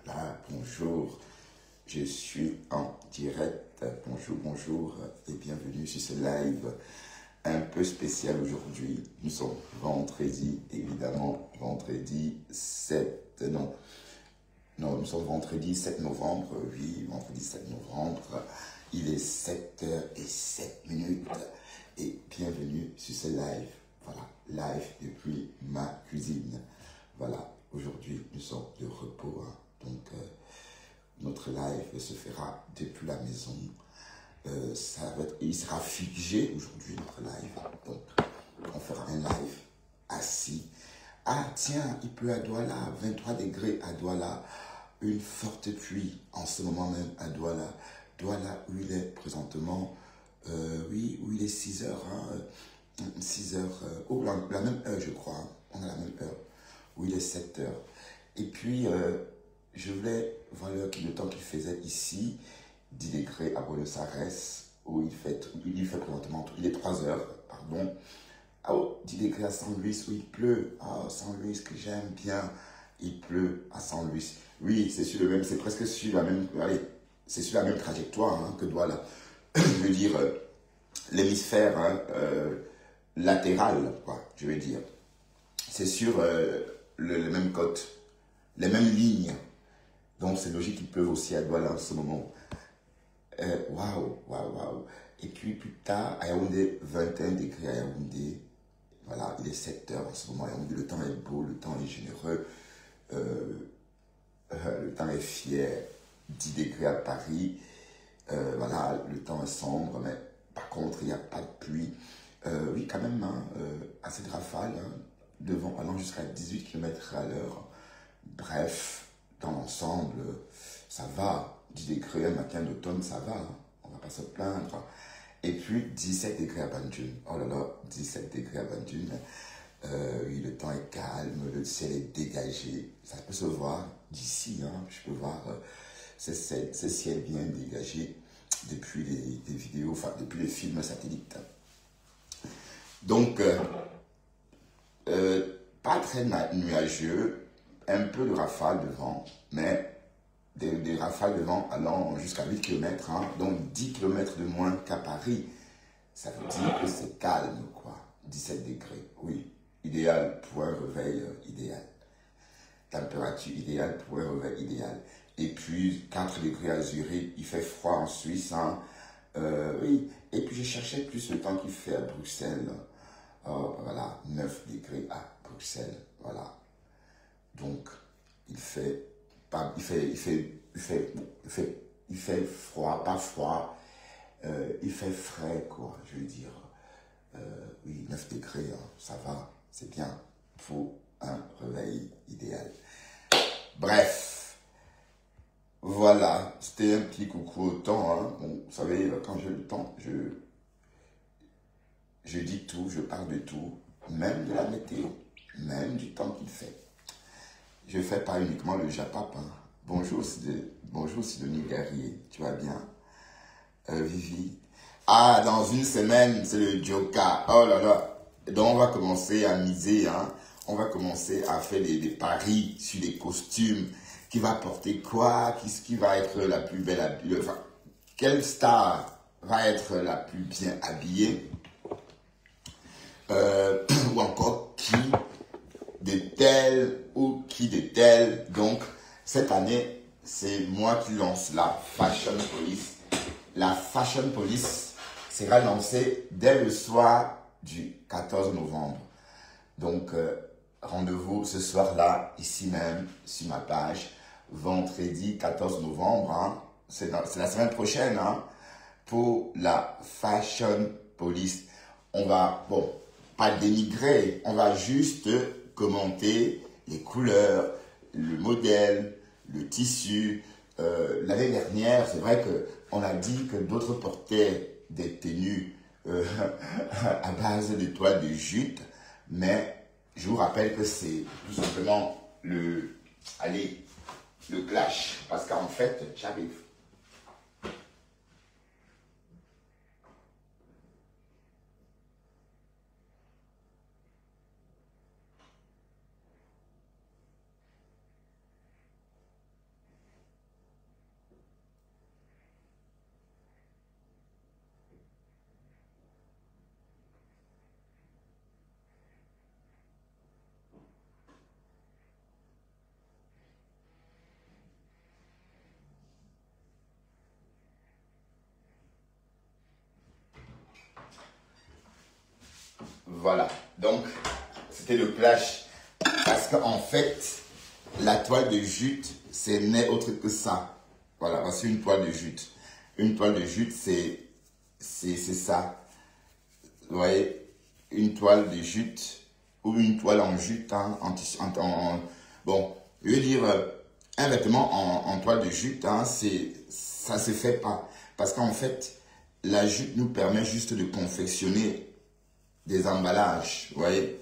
Là, bonjour, je suis en direct. Bonjour, bonjour et bienvenue sur ce live un peu spécial aujourd'hui. Nous sommes vendredi, évidemment, vendredi 7, non, nous sommes vendredi 7 novembre, oui, vendredi 7 novembre. Il est 7h07 et bienvenue sur ce live. Voilà, live depuis ma cuisine. Voilà, aujourd'hui nous sommes de repos, hein. Donc notre live se fera depuis la maison. Il sera figé aujourd'hui notre live. Donc on fera un live assis. Ah tiens, il pleut à Douala, 23 degrés à Douala. Une forte pluie en ce moment même à Douala. Douala où il est présentement, oui, où il est 6 heures, hein, 6 heures, la même heure je crois, hein. On a la même heure, où il est 7 heures. Et puis, je voulais voir le temps qu'il faisait ici, 10 degrés à Buenos Aires, où il fait présentement, il est 3 heures, pardon. Oh, 10 degrés à San Luis, où il pleut. Ah, San Luis, que j'aime bien, il pleut à San Luis. Oui, c'est sur le même, c'est presque sur la même, allez, c'est sur la même trajectoire, hein, que Douala. Je veux dire, l'hémisphère, hein, latéral, quoi, je veux dire. C'est sur le même côte, les mêmes lignes. Donc c'est logique qu'il pleuve aussi à Douala en ce moment. Waouh, waouh, waouh. Et puis plus tard, à Yaoundé, 21 degrés à Yaoundé. Voilà, il est 7 heures en ce moment à Yaoundé. Le temps est beau, le temps est généreux. Le temps est fier. 10 degrés à Paris. Voilà, le temps est sombre, mais par contre, il n'y a pas de pluie. Oui, quand même, hein, assez de rafales, hein, devant, allant jusqu'à 18 km à l'heure. Bref, dans l'ensemble, ça va. 10 degrés un matin d'automne, ça va. Hein. On ne va pas se plaindre. Et puis, 17 degrés à Banjul. Oh là là, 17 degrés à Banjul. Oui, le temps est calme, le ciel est dégagé. Ça peut se voir d'ici. Hein. Je peux voir ce ciel bien dégagé depuis les vidéos, enfin, depuis les films satellites. Donc, pas très nuageux, un peu de rafale de vent, mais des rafales de vent allant jusqu'à 8 km, hein, donc 10 km de moins qu'à Paris. Ça veut dire que c'est calme, quoi. 17 degrés, oui. Idéal pour un réveil idéal. Température idéale pour un réveil idéal. Et puis, 4 degrés à Zurich, il fait froid en Suisse, hein. Oui. Et puis, je cherchais plus le temps qu'il fait à Bruxelles. Voilà, 9 degrés à Bruxelles, voilà. Donc, il fait froid, pas froid, il fait frais, quoi, je veux dire. Oui, 9 degrés, hein, ça va, c'est bien pour un réveil idéal. Bref, voilà, c'était un petit coucou au temps, hein. Bon, vous savez, quand j'ai le temps, je dis tout, je parle de tout, même de la météo, même du temps qu'il fait. Je ne fais pas uniquement le Japap, hein. Bonjour Sidonie Guerrier, tu vas bien? Vivi. Ah, dans une semaine, c'est le Joka. Oh là là. Donc on va commencer à miser, hein. On va commencer à faire des paris sur les costumes. Qui va porter quoi? Qui va être la plus belle habillée? Enfin, quelle star va être la plus bien habillée? Ou encore qui de tel ou qui de tel. Donc, cette année, c'est moi qui lance la Fashion Police. La Fashion Police sera lancée dès le soir du 14 novembre. Donc, rendez-vous ce soir-là, ici même, sur ma page, vendredi 14 novembre. Hein. C'est la semaine prochaine, hein, pour la Fashion Police. On va, bon, pas dénigrer, on va juste commenter les couleurs, le modèle, le tissu. L'année dernière, c'est vrai qu'on a dit que d'autres portaient des tenues à base de toiles de jute, mais je vous rappelle que c'est tout simplement le clash, parce qu'en fait, j'arrive. Voilà. Donc, c'était le clash. Parce qu'en fait, la toile de jute, c'est n'est autre que ça. Voilà, voici une toile de jute. Une toile de jute, c'est ça. Vous voyez, une toile de jute ou une toile en jute, hein, bon, je veux dire, un vêtement en toile de jute, hein, ça se fait pas. Parce qu'en fait, la jute nous permet juste de confectionner des emballages, vous voyez,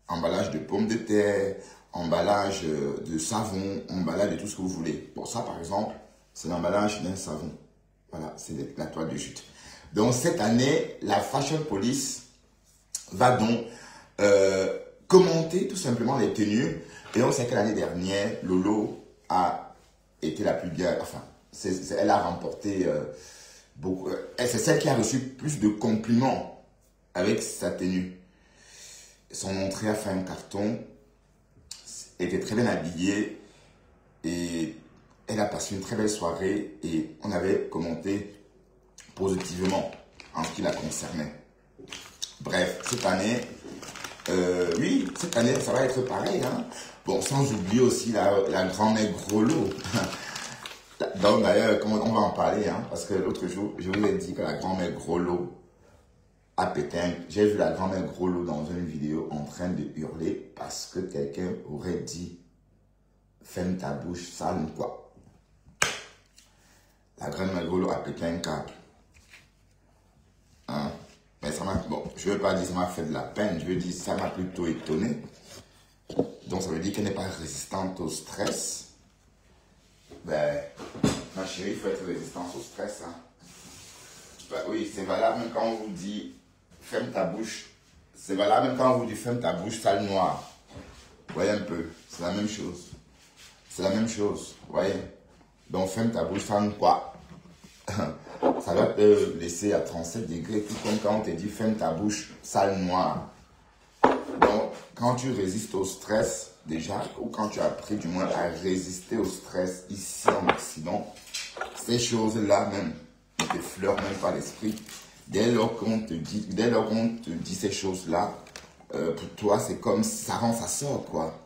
emballage de pommes de terre, emballage de savon, emballage de tout ce que vous voulez. Pour ça, par exemple, c'est l'emballage d'un savon. Voilà, c'est la toile de jute. Donc, cette année, la Fashion Police va donc commenter tout simplement les tenues. Et on sait que l'année dernière, Lolo a été la plus bien, enfin, elle a remporté beaucoup. C'est celle qui a reçu plus de compliments avec sa tenue. Son entrée a fait un carton, était très bien habillée et elle a passé une très belle soirée et on avait commenté positivement en ce qui la concernait. Bref, cette année, oui, cette année, ça va être pareil. Hein? Bon, sans oublier aussi la grand-mère Grolot. Donc d'ailleurs, on va en parler, hein, parce que l'autre jour, je vous ai dit que la grand-mère Grolot à Pékin, j'ai vu la grand-mère Grolot dans une vidéo en train de hurler parce que quelqu'un aurait dit « Ferme ta bouche, sale quoi ». La grand-mère Grolot à Pékin, câble. Hein? Mais ça m'a, bon, je ne veux pas dire ça m'a fait de la peine, je veux dire ça m'a plutôt étonné. Donc ça veut dire qu'elle n'est pas résistante au stress. Ben, ma chérie, il faut être résistante au stress. Hein. Ben, oui, c'est valable même quand on vous dit ferme ta bouche. C'est valable même quand on vous dit ferme ta bouche, sale noire. Vous voyez un peu, c'est la même chose. C'est la même chose, vous voyez. Donc ferme ta bouche, sale quoi. Ça va te laisser à 37 degrés, tout comme quand on te dit ferme ta bouche, sale noire. Donc, quand tu résistes au stress, déjà, ou quand tu as appris du moins à résister au stress ici en Occident, ces choses-là même ne te fleurent même pas l'esprit. Dès lors qu'on te dit ces choses-là, pour toi, c'est comme ça rentre, ça sort, quoi.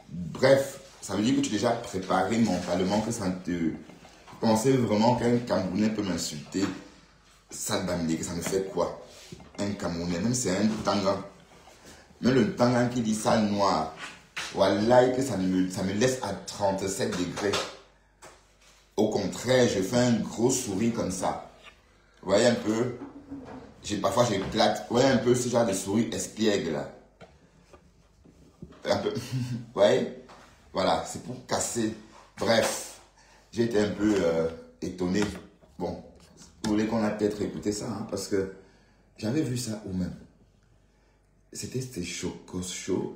Bref, ça veut dire que tu es déjà préparé mentalement, que ça ne te... Pensez vraiment qu'un Camerounais peut m'insulter, ça va me dire que ça me fait quoi? Un Camerounais, même c'est un Tanga. Même le Tanga qui dit ça noir, voilà que ça me laisse à 37 degrés. Au contraire, je fais un gros sourire comme ça. Vous voyez un peu? Parfois j'éclate. Vous voyez un peu ce genre de sourire espiègle là? Un peu. Vous voyez? Voilà, c'est pour casser. Bref. J'ai été un peu étonné. Bon, vous voulez qu'on a peut-être écouté ça, hein, parce que j'avais vu ça où même. C'était chaud,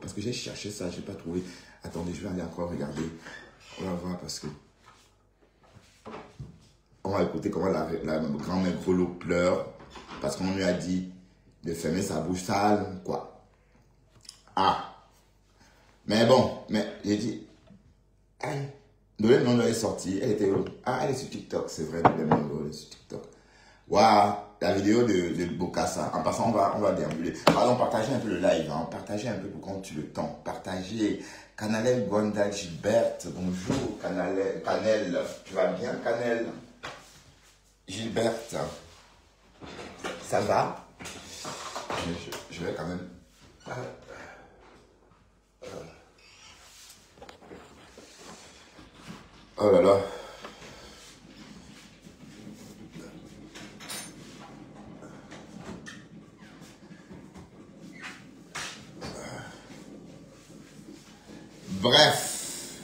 parce que j'ai cherché ça, je n'ai pas trouvé. Attendez, je vais aller encore regarder. On va voir parce que... On va écouter comment la grand-mère Grolot pleure, parce qu'on lui a dit de fermer sa bouche sale, quoi. Ah. Mais bon, j'ai dit... Aïe. Noël Nono est sortie, elle était où? Ah, elle est sur TikTok, c'est vrai, Noël Nono est sur TikTok. Waouh, la vidéo de Bokassa. En passant, on va déambuler. Pardon, partagez un peu le live, hein. Partagez un peu pour qu'on tue le temps. Partagez. Canalel Gwanda Gilberte, bonjour. Canel, tu vas bien, Canel? Gilberte, ça va? Je vais quand même... Oh là là. Bref.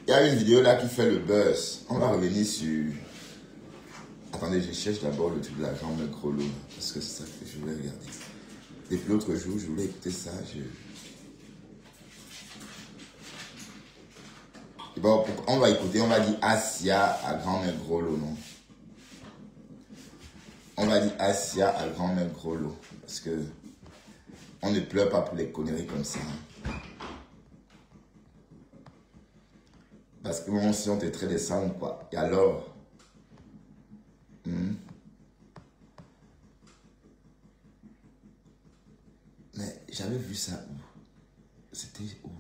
Il y a une vidéo là qui fait le buzz. On va revenir sur... Attendez, je cherche d'abord le truc de la jambe Grolot. Parce que c'est ça que je voulais regarder. Depuis l'autre jour, je voulais écouter ça. Bon, on va écouter, on va dire Asia à grand-mère Grolot, non? On va dire Asia à grand-mère Grolot. Parce que on ne pleure pas pour les conneries comme ça. Hein. Parce que bon, si on te traite de sang, quoi. Et alors? ça où? C'était où?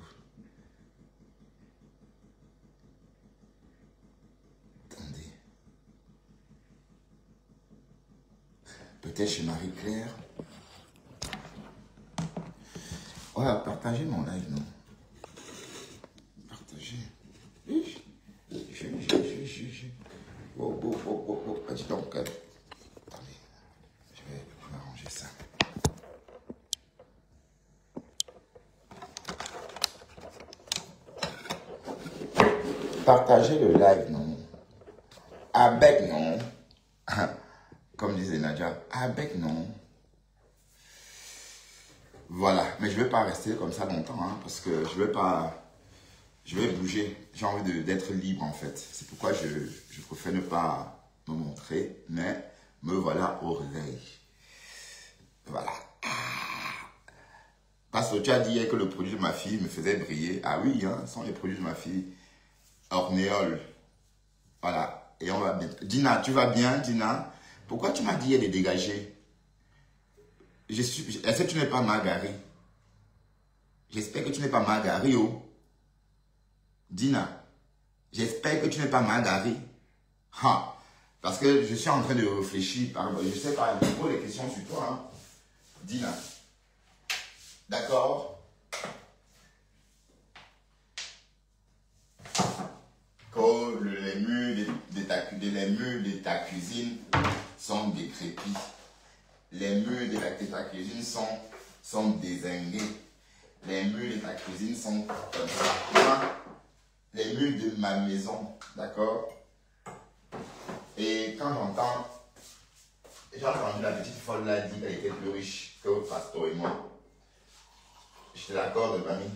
Attendez. Peut-être chez Marie-Claire. Ouais, partagez mon live, non? Partagez. Oh, oh, oh, oh, oh. Vas-y donc. Attendez. Je vais m'arranger ça. Partagez le live, non? Avec, non? Comme disait Nadia, avec, non? Voilà, mais je ne vais pas rester comme ça longtemps, hein, parce que je vais pas... Je vais bouger. J'ai envie d'être libre, en fait. C'est pourquoi je préfère ne pas me montrer, mais me voilà au réveil. Voilà. Parce que tu as dit hier que le produit de ma fille me faisait briller. Ah oui, hein, ce sont les produits de ma fille. Ornéole. Voilà. Et on va bien. Dina, tu vas bien, Dina? Pourquoi tu m'as dit hier de dégager? Est-ce que tu n'es pas Margari? J'espère que tu n'es pas Margari, oh. Dina, j'espère que tu n'es pas Margari. Ha. Parce que je suis en train de réfléchir. Je sais pas, il me pose des questions sur toi. Hein. Dina. D'accord? Que les murs de ta cuisine sont décrépits. Les murs de ta cuisine sont dézingués. Les murs de ta cuisine sont comme ça. Les murs de ma maison, d'accord? Et quand j'ai entendu la petite folle là dire qu'elle était plus riche que votre pasteur et moi. Je te l'accorde, mamie.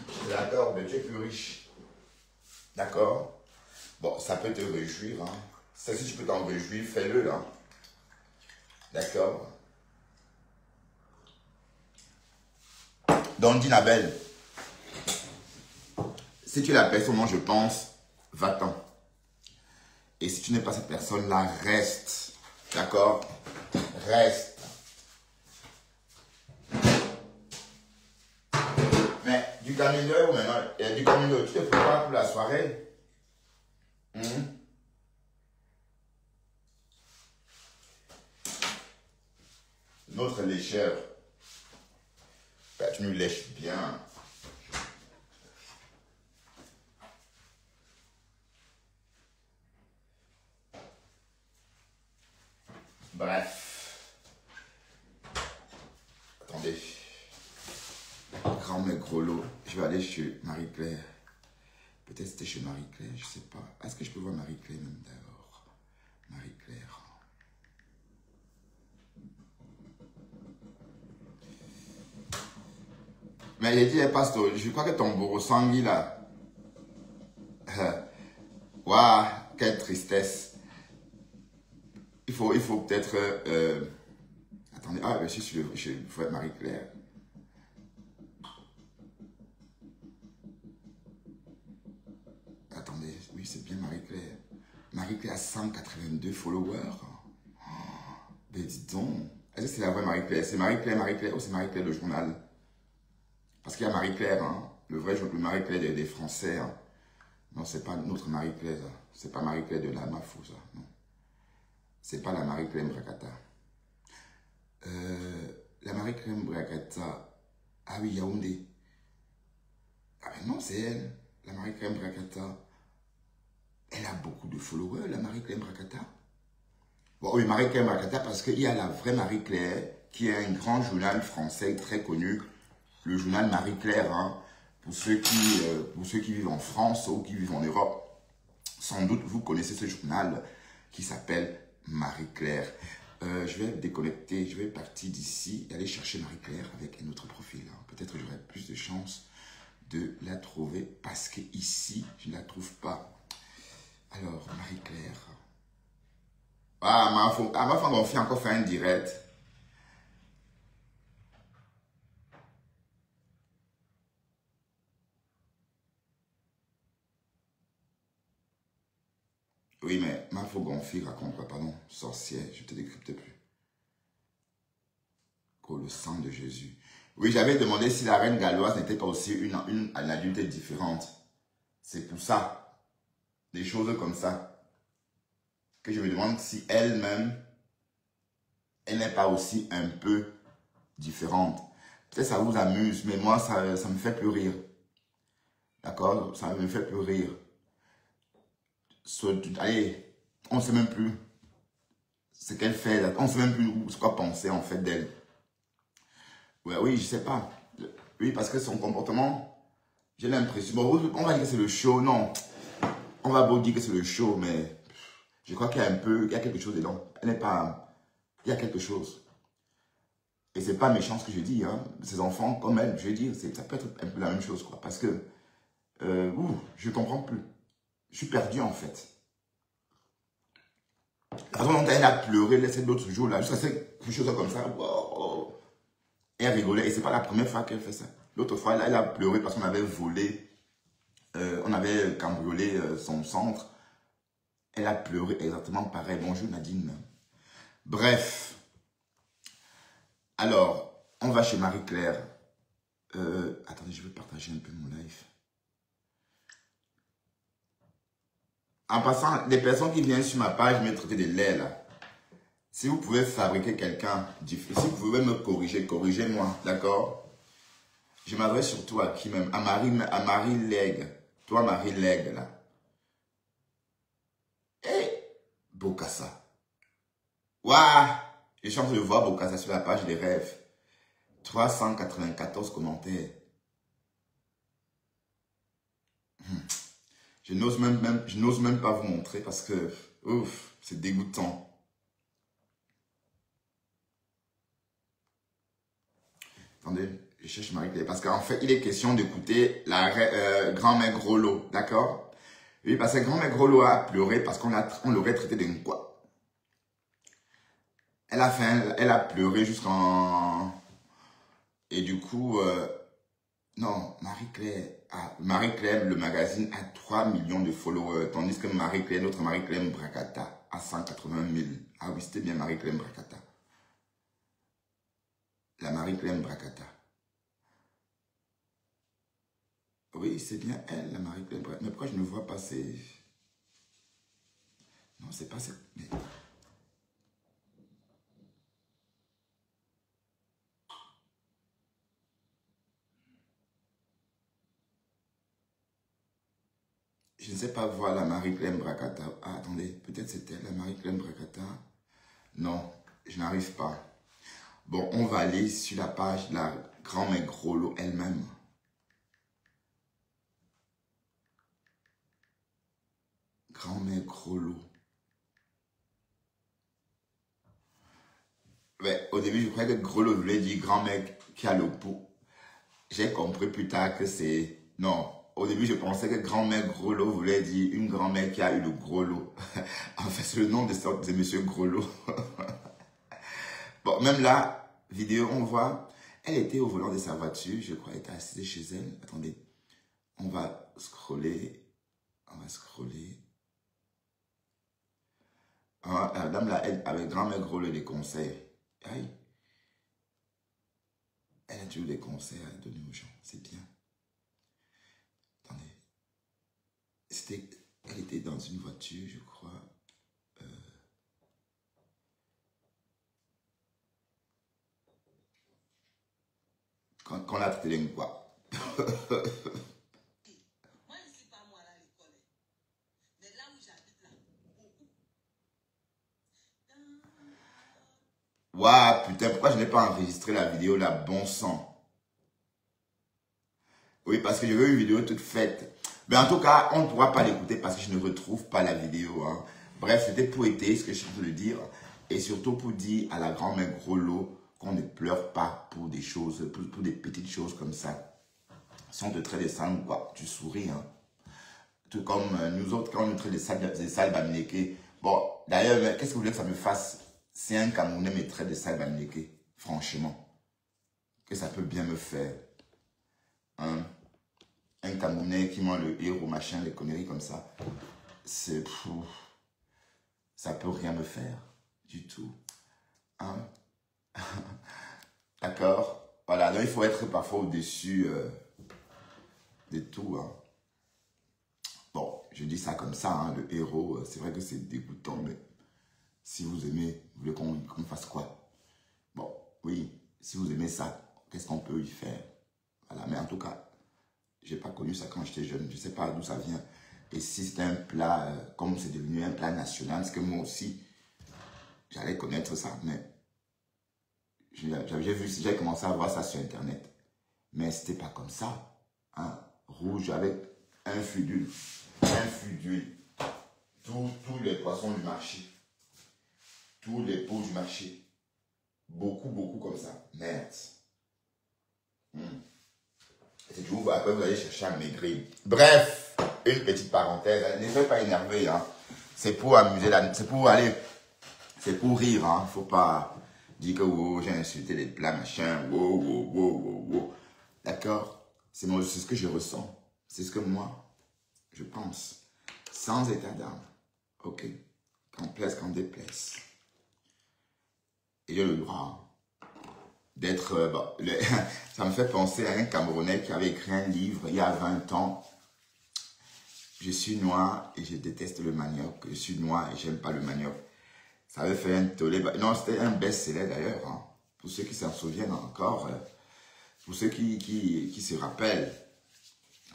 Je te l'accorde, tu es plus riche. D'accord? Bon, ça peut te réjouir. Hein. Ça, si tu peux t'en réjouir, fais-le là. D'accord? Donc, Dinabelle, si tu es la personne dont je pense, va-t'en. Et si tu n'es pas cette personne-là, reste. D'accord? Reste. Mais du camionneur maintenant, du camionneur, tu te prépares pour la soirée? Notre lécheur, ben, tu nous lèches bien. Bref. Attendez. Grand mec gros lot. Je vais aller chez Marie-Claire. Peut-être c'était chez Marie-Claire, je sais pas. Est-ce que je peux voir Marie-Claire même d'abord? Marie-Claire. Mais j'ai dit, pasteur, je crois que ton bourreau sanguin là. Waouh, quelle tristesse. Il faut peut-être... attendez, ah, je suis sur Marie-Claire. Attendez, oui, c'est bien Marie-Claire. Marie-Claire a 182 followers. Oh, ben dis donc. Est-ce que c'est la vraie Marie-Claire? C'est Marie-Claire ou c'est Marie-Claire le journal? Parce qu'il y a Marie-Claire, hein, le vrai journal, Marie-Claire des Français. Hein. Non, c'est pas notre Marie-Claire. C'est pas Marie-Claire de la Mafou, ça. Non. C'est pas la Marie-Claire Mbrakata. La Marie-Claire Mbrakata. Ah oui, Yaoundé. Ah ben non, c'est elle. La Marie-Claire Mbrakata. Elle a beaucoup de followers, la Marie-Claire Mbrakata. Bon, oui, Marie-Claire Mbrakata, parce qu'il y a la vraie Marie-Claire, qui est un grand journal français très connu, le journal Marie-Claire, hein, pour ceux qui vivent en France ou qui vivent en Europe. Sans doute, vous connaissez ce journal qui s'appelle Marie-Claire. Je vais déconnecter, je vais partir d'ici et aller chercher Marie-Claire avec un autre profil. Hein. Peut-être que j'aurai plus de chances de la trouver parce que ici, je ne la trouve pas. Alors, Marie-Claire. Ah, ma femme on fait encore faire un direct. Oui, mais ma femme gonfler raconte, pardon, sorcière, je ne te décrypte plus. pour le sang de Jésus. Oui, j'avais demandé si la reine galloise n'était pas aussi une adulte différente. C'est pour ça, des choses comme ça, que je me demande si elle-même, elle n'est pas aussi un peu différente. Peut-être ça vous amuse, mais moi, ça me fait plus rire. D'accord? Ça me fait plus rire. Allez, on ne sait même plus ce qu'elle fait. On ne sait même plus ce qu'on penser en fait d'elle. Ouais, oui, je sais pas. Oui, parce que son comportement, j'ai l'impression... Bon, on va dire que c'est le show, non. On va beau dire que c'est le show, mais je crois qu'il y a il y a quelque chose dedans. Elle n'est pas... Il y a quelque chose. Et c'est pas méchant ce que je dis, hein. Ces enfants, comme elle, je veux dire, ça peut être un peu la même chose, quoi. Parce que, je comprends plus. Je suis perdu, en fait. La façon dont elle a pleuré l'autre jour, là, jusqu'à quelque chose comme ça, wow. Et elle rigolait. Et c'est pas la première fois qu'elle fait ça. L'autre fois, elle a pleuré parce qu'on avait volé, on avait cambriolé son centre. Elle a pleuré exactement pareil. Bonjour Nadine. Bref. Alors, on va chez Marie-Claire. Attendez, je vais partager un peu mon live. En passant, les personnes qui viennent sur ma page me traiter de lait là. Si vous pouvez fabriquer quelqu'un, si vous pouvez me corriger, corrigez-moi, d'accord? Je m'adresse surtout à qui même? À Marie Lègue. Toi, Marie Lègue, là. Et Bokassa. Waouh! J'ai chance de voir Bokassa sur la page des rêves. 394 commentaires. Je n'ose même pas vous montrer parce que, ouf, c'est dégoûtant. Attendez, je cherche Marie-Claire. Parce qu'en fait, il est question d'écouter la grand-mère Groslo, d'accord? Oui, parce que grand-mère Groslo a pleuré parce qu'on l'aurait traité de quoi? Elle a pleuré jusqu'en... Et du coup, non, Marie-Claire, le magazine a 3 millions de followers, tandis que Marie-Claire, notre Marie-Claire Bracata, a 180 000. Ah oui, c'était bien Marie-Claire Bracata. La Marie-Claire Bracata. Oui, c'est bien elle, la Marie-Claire Bracata. Mais pourquoi je ne vois pas ces... Non, c'est pas cette... Mais... Je ne sais pas voir la Marie-Claire Bracata. Ah, attendez, peut-être c'est elle, la Marie-Claire Bracata. Non, je n'arrive pas. Bon, on va aller sur la page de la grand-mère Groslo elle-même. Grand-mère Groslo. Ouais, au début, je croyais que Groslo voulait dire grand-mère qui a le pot. J'ai compris plus tard que c'est... Non, au début, je pensais que grand-mère Groslo voulait dire une grand-mère qui a eu le gros lot. En fait, c'est le nom de monsieur Groslo. Bon, même là, vidéo, on voit, elle était au volant de sa voiture, je crois, elle était assise chez elle. Attendez, on va scroller. Ah, la dame là, elle, avec grand-mère Groslo, des conseils. Aïe. Elle a toujours des conseils à donner aux gens, c'est bien. Attendez. Elle était dans une voiture, je crois. Quand la traité de quoi? Waouh, putain, pourquoi je n'ai pas enregistré la vidéo là, bon sang? Oui, parce que je veux une vidéo toute faite. Mais en tout cas, on ne pourra pas l'écouter parce que je ne retrouve pas la vidéo. Hein. Bref, c'était pour aider ce que je suis en train de dire. Et surtout pour dire à la grand-mère Groslo qu'on ne pleure pas pour des choses, pour des petites choses comme ça. Si on te traite de sale, tu souris. Hein. Tout comme nous autres, quand on nous traite de sale bamileke. Bon, d'ailleurs, qu'est-ce que vous voulez que ça me fasse si un Camerounais me traite de sale bamileke? Franchement, que ça peut bien me faire. Hein? Un Camerounais qui mange le héros, machin, les conneries comme ça. C'est... Ça peut rien me faire. Du tout. Hein? D'accord? Voilà, donc il faut être parfois au-dessus de tout. Hein. Bon, je dis ça comme ça, hein, le héros, c'est vrai que c'est dégoûtant, mais si vous aimez, vous voulez qu'on fasse quoi? Bon, oui, si vous aimez ça, qu'est-ce qu'on peut y faire? Voilà, mais en tout cas, j'ai pas connu ça quand j'étais jeune, je sais pas d'où ça vient. Et si c'était un plat, comme c'est devenu un plat national, parce que moi aussi, j'allais connaître ça, mais j'ai commencé à voir ça sur Internet. Mais c'était pas comme ça. Hein? Rouge avec un fût d'huile. Un fût d'huile. Tous les poissons du marché. Tous les pots du marché. Beaucoup, beaucoup comme ça. Merde. C'est du coup, après vous allez chercher à maigrir. Bref, une petite parenthèse. Ne soyez pas énervé. Hein. C'est pour amuser, c'est pour aller, c'est pour rire. Hein. Faut pas dire que oh, j'ai insulté les plats, machin. Wow, wow, wow, wow, wow. D'accord? C'est ce que je ressens. C'est ce que moi, je pense. Sans état d'âme. Ok? Qu'en plaise, qu'en déplaise. Et j'ai le droit d'être... ça me fait penser à un Camerounais qui avait écrit un livre il y a 20 ans. Je suis noir et je déteste le manioc. Je suis noir et j'aime pas le manioc. Ça avait fait un tollé. Non, c'était un best-seller d'ailleurs. Hein. Pour ceux qui s'en souviennent encore. Pour ceux qui se rappellent.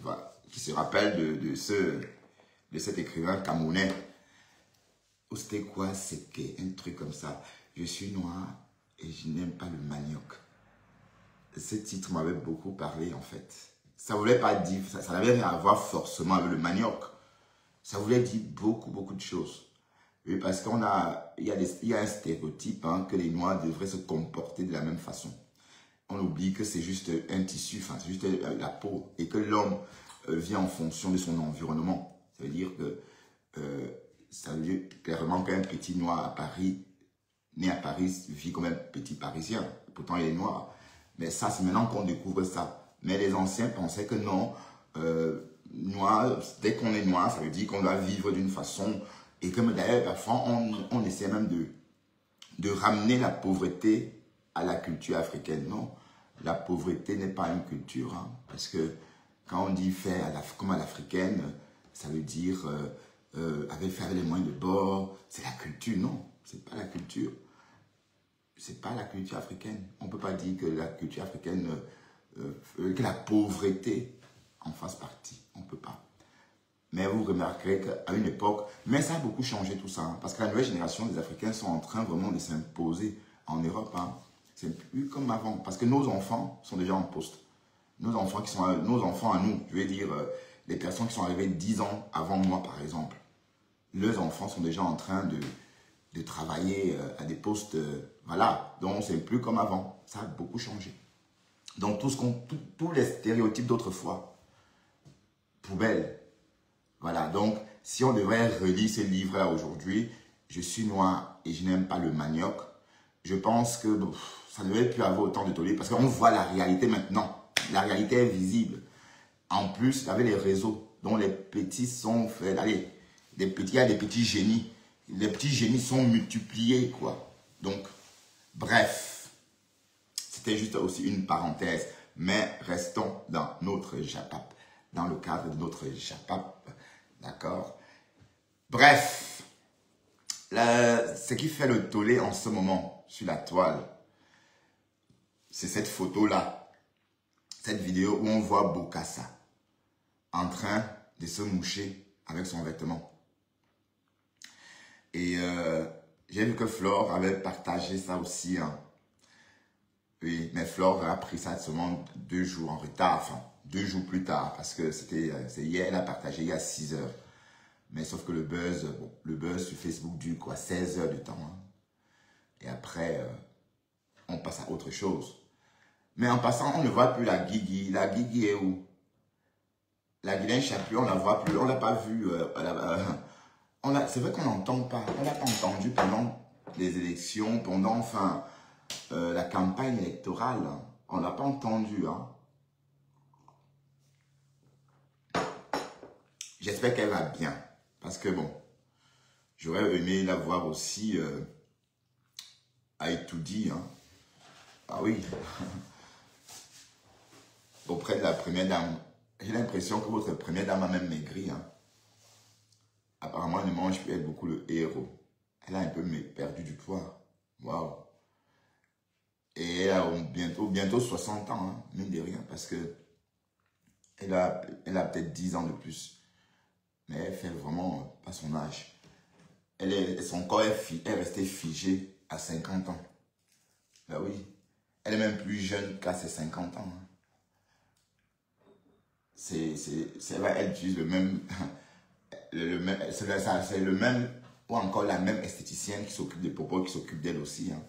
Voilà, qui se rappellent de cet écrivain camerounais. C'était quoi? C'était un truc comme ça. Je suis noir et je n'aime pas le manioc. Ce titre m'avait beaucoup parlé en fait. Ça ne voulait pas dire, ça n'avait rien à voir forcément avec le manioc. Ça voulait dire beaucoup, beaucoup de choses. Oui, parce il y a un stéréotype hein, que les noirs devraient se comporter de la même façon. On oublie que c'est juste un tissu, enfin c'est juste la peau et que l'homme vit en fonction de son environnement. Ça veut dire que ça veut dire clairement qu'un petit noir à Paris, né à Paris, vit comme un petit Parisien. Pourtant, il est noir. Mais ça, c'est maintenant qu'on découvre ça. Mais les anciens pensaient que non, noir, dès qu'on est noir, ça veut dire qu'on doit vivre d'une façon. Et comme d'ailleurs, parfois, on essaie même de ramener la pauvreté à la culture africaine. Non, la pauvreté n'est pas une culture. Hein, parce que quand on dit faire comme à l'africaine, ça veut dire faire les moyens de bord. C'est la culture. Non, c'est pas la culture. C'est pas la culture africaine. On ne peut pas dire que la culture africaine, que la pauvreté en fasse partie. On ne peut pas. Mais vous remarquerez qu'à une époque, mais ça a beaucoup changé tout ça. Hein, parce que la nouvelle génération des Africains sont en train vraiment de s'imposer en Europe. Hein. C'est plus comme avant. Parce que nos enfants sont déjà en poste. Nos enfants à nous, je vais dire, les personnes qui sont arrivées 10 ans avant moi, par exemple. Leurs enfants sont déjà en train de travailler à des postes, voilà. Donc, c'est plus comme avant. Ça a beaucoup changé. Donc, tous les stéréotypes d'autrefois, poubelle. Voilà, donc, si on devrait relire ce livre-là aujourd'hui, je suis noir et je n'aime pas le manioc, je pense que ça ne devait plus avoir autant de tollé parce qu'on voit la réalité maintenant. La réalité est visible. En plus, avec les réseaux dont les petits sont faits, allez, il y a des petits génies. Les petits génies sont multipliés, quoi. Donc, bref, c'était juste aussi une parenthèse. Mais restons dans notre Japap, dans le cadre de notre Japap, d'accord? Bref, ce qui fait le tollé en ce moment sur la toile, c'est cette photo-là, cette vidéo où on voit Bokassa en train de se moucher avec son vêtement. Et j'ai vu que Flore avait partagé ça aussi. Hein. Oui, mais Flore a pris ça seulement 2 jours en retard, enfin 2 jours plus tard, parce que c'est hier, elle a partagé il y a 6 heures. Mais sauf que le buzz sur Facebook dure quoi, 16 heures de temps. Hein. Et après, on passe à autre chose. Mais en passant, on ne voit plus la Guigui. La Guigui est où? La Guylaine Chaput, on ne la voit plus, on ne l'a pas vue. C'est vrai qu'on n'entend pas, on ne l'a pas entendu pendant les élections, pendant enfin, la campagne électorale. On ne l'a pas entendu. Hein. J'espère qu'elle va bien. Parce que bon, j'aurais aimé la voir aussi à Etoudi. Hein. Ah oui. Auprès de la première dame. J'ai l'impression que votre première dame a même maigri. Hein. Apparemment, elle ne mange plus beaucoup le héros. Elle a un peu perdu du poids. Waouh. Et elle a bientôt 60 ans, hein, mine de rien, parce que elle a peut-être 10 ans de plus. Mais elle fait vraiment pas son âge. Son corps est resté figé à 50 ans. Ben oui. Elle est même plus jeune qu'à ses 50 ans. Hein. Elle utilise le même, c'est le même, ou encore la même esthéticienne qui s'occupe de Popol, qui s'occupe d'elle aussi. Hein.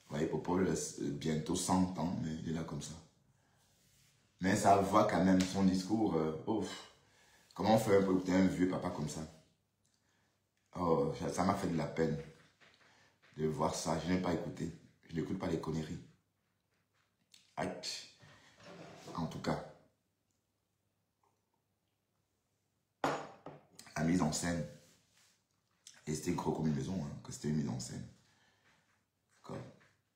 Vous voyez, Popol, bientôt 100 ans, mais il est là comme ça. Mais ça voit quand même son discours. Comment on fait un peu écouter un vieux papa comme ça? Oh, ça m'a fait de la peine de voir ça. Je n'ai pas écouté. Je n'écoute pas les conneries. Aïe. En tout cas. La mise en scène. Et c'était gros comme une maison, hein, que c'était une mise en scène.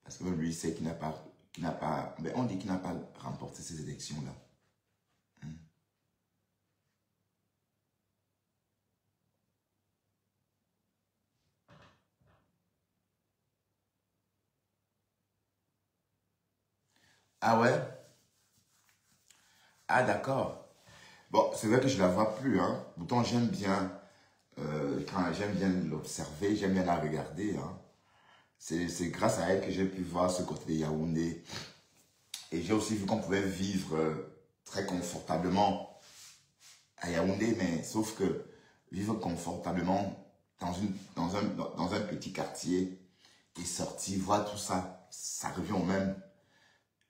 Parce que même lui, il sait qu'il n'a pas, mais on dit qu'il n'a pas remporté ces élections-là. Ah ouais? Ah d'accord. Bon, c'est vrai que je ne la vois plus, hein. Pourtant, j'aime bien, j'aime bien l'observer, j'aime bien la regarder, hein. C'est grâce à elle que j'ai pu voir ce côté de Yaoundé. Et j'ai aussi vu qu'on pouvait vivre très confortablement à Yaoundé, mais sauf que vivre confortablement dans un petit quartier et sortir, voir tout ça, ça revient au même.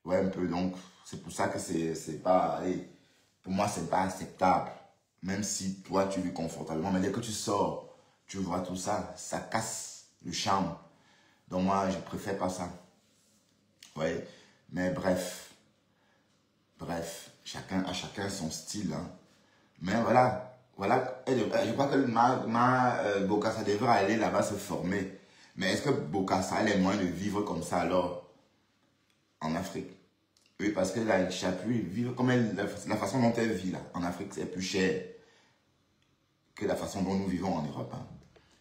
Ouais, un peu. Donc, c'est pour ça que c'est pas, allez, pour moi, c'est pas acceptable. Même si toi, tu vis confortablement, mais dès que tu sors, tu vois tout ça, ça casse le charme. Donc moi, je préfère pas ça. Ouais, mais bref, chacun son style. Hein. Mais voilà. Je crois que Bokassa devrait aller là-bas se former. Mais est-ce que Bokassa a les moyens de vivre comme ça alors en Afrique? Oui, parce que la Chapuis, vivre comme la façon dont elle vit là, en Afrique, c'est plus cher que la façon dont nous vivons en Europe. Hein.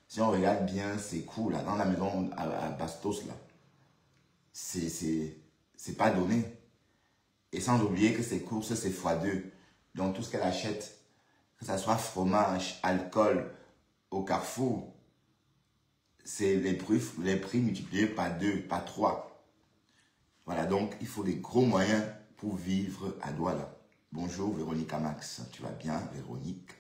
Si on regarde bien, c'est cool là, dans la maison à Bastos là. C'est pas donné. Et sans oublier que ses courses, c'est x2. Donc tout ce qu'elle achète, que ce soit fromage, alcool, au Carrefour, c'est les prix multipliés par 2, par 3. Voilà, donc il faut des gros moyens pour vivre à Douala. Bonjour Véronique Amax, tu vas bien Véronique?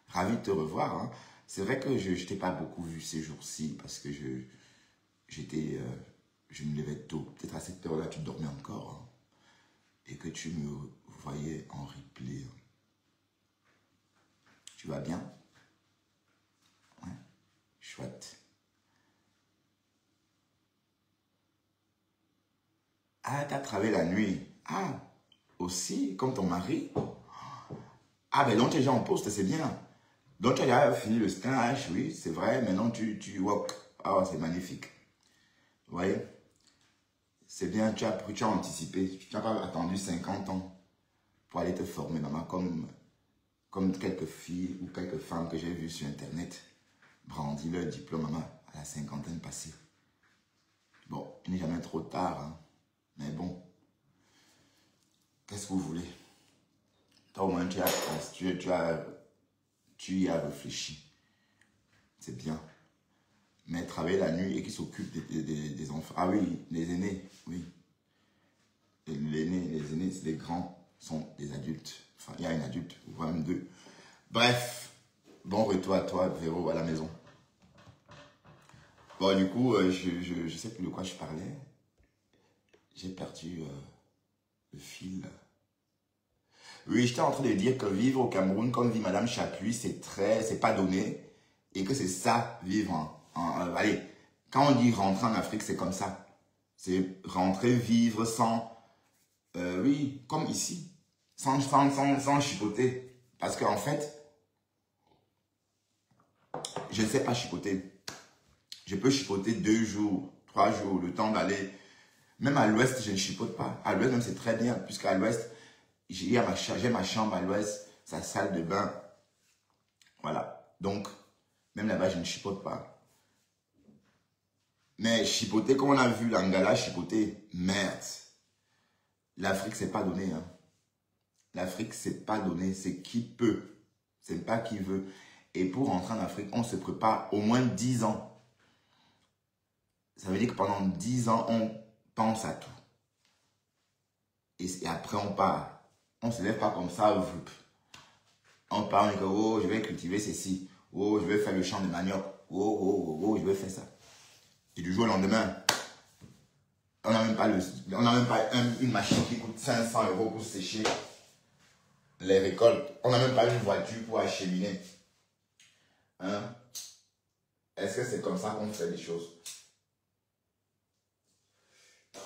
Ravi de te revoir. Hein. C'est vrai que je ne t'ai pas beaucoup vu ces jours-ci parce que je me levais tôt. Peut-être à cette heure-là, tu dormais encore. Hein, et que tu me voyais en replay. Tu vas bien? Ouais, chouette. Ah, tu as travaillé la nuit. Ah, aussi, comme ton mari. Ah, ben donc tu es déjà en poste, c'est bien. Donc tu as déjà fini le stage, oui, c'est vrai. Maintenant tu work. Ah, c'est magnifique. Vous voyez? C'est bien, tu as anticipé. Tu n'as pas attendu 50 ans pour aller te former, maman, comme quelques filles ou quelques femmes que j'ai vues sur Internet brandir leur diplôme, maman, à la cinquantaine passée. Bon, il n'est jamais trop tard, hein. Mais bon, qu'est-ce que vous voulez? Toi, au moins, tu y as réfléchi. C'est bien. Mais travailler la nuit et qui s'occupe des enfants. Ah oui, les aînés, oui. Les aînés, les grands sont des adultes. Enfin, il y a un adulte, voire même deux. Bref, bon retour à toi, Véro, à la maison. Bon, du coup, je sais plus de quoi je parlais. J'ai perdu le fil. Oui, j'étais en train de dire que vivre au Cameroun, comme dit Madame Chapuis, c'est pas donné. Et que c'est ça, vivre allez, quand on dit rentrer en Afrique, c'est comme ça. C'est rentrer, vivre sans, oui, comme ici, sans chipoter. Parce qu'en fait, je ne sais pas chipoter. Je peux chipoter 2 jours, 3 jours, le temps d'aller Même à l'ouest, je ne chipote pas. À l'ouest, même c'est très bien, puisqu'à l'ouest, j'ai ma chambre à l'ouest, sa salle de bain. Voilà. Donc, même là-bas, je ne chipote pas. Mais chipoter, comme on a vu l'Angala chipoter, merde. L'Afrique, c'est pas donné. Hein. L'Afrique, c'est pas donné. C'est qui peut. C'est pas qui veut. Et pour rentrer en Afrique, on se prépare au moins 10 ans. Ça veut dire que pendant 10 ans, on pense à tout. Et après, on part. On ne se lève pas comme ça. On part, on dit que oh, je vais cultiver ceci. Oh, je vais faire le champ de manioc. Oh, oh, oh, oh, je vais faire ça. Et du jour au lendemain, on n'a même pas, une machine qui coûte 500 € pour sécher les récoltes. On n'a même pas une voiture pour acheminer. Hein? Est-ce que c'est comme ça qu'on fait les choses?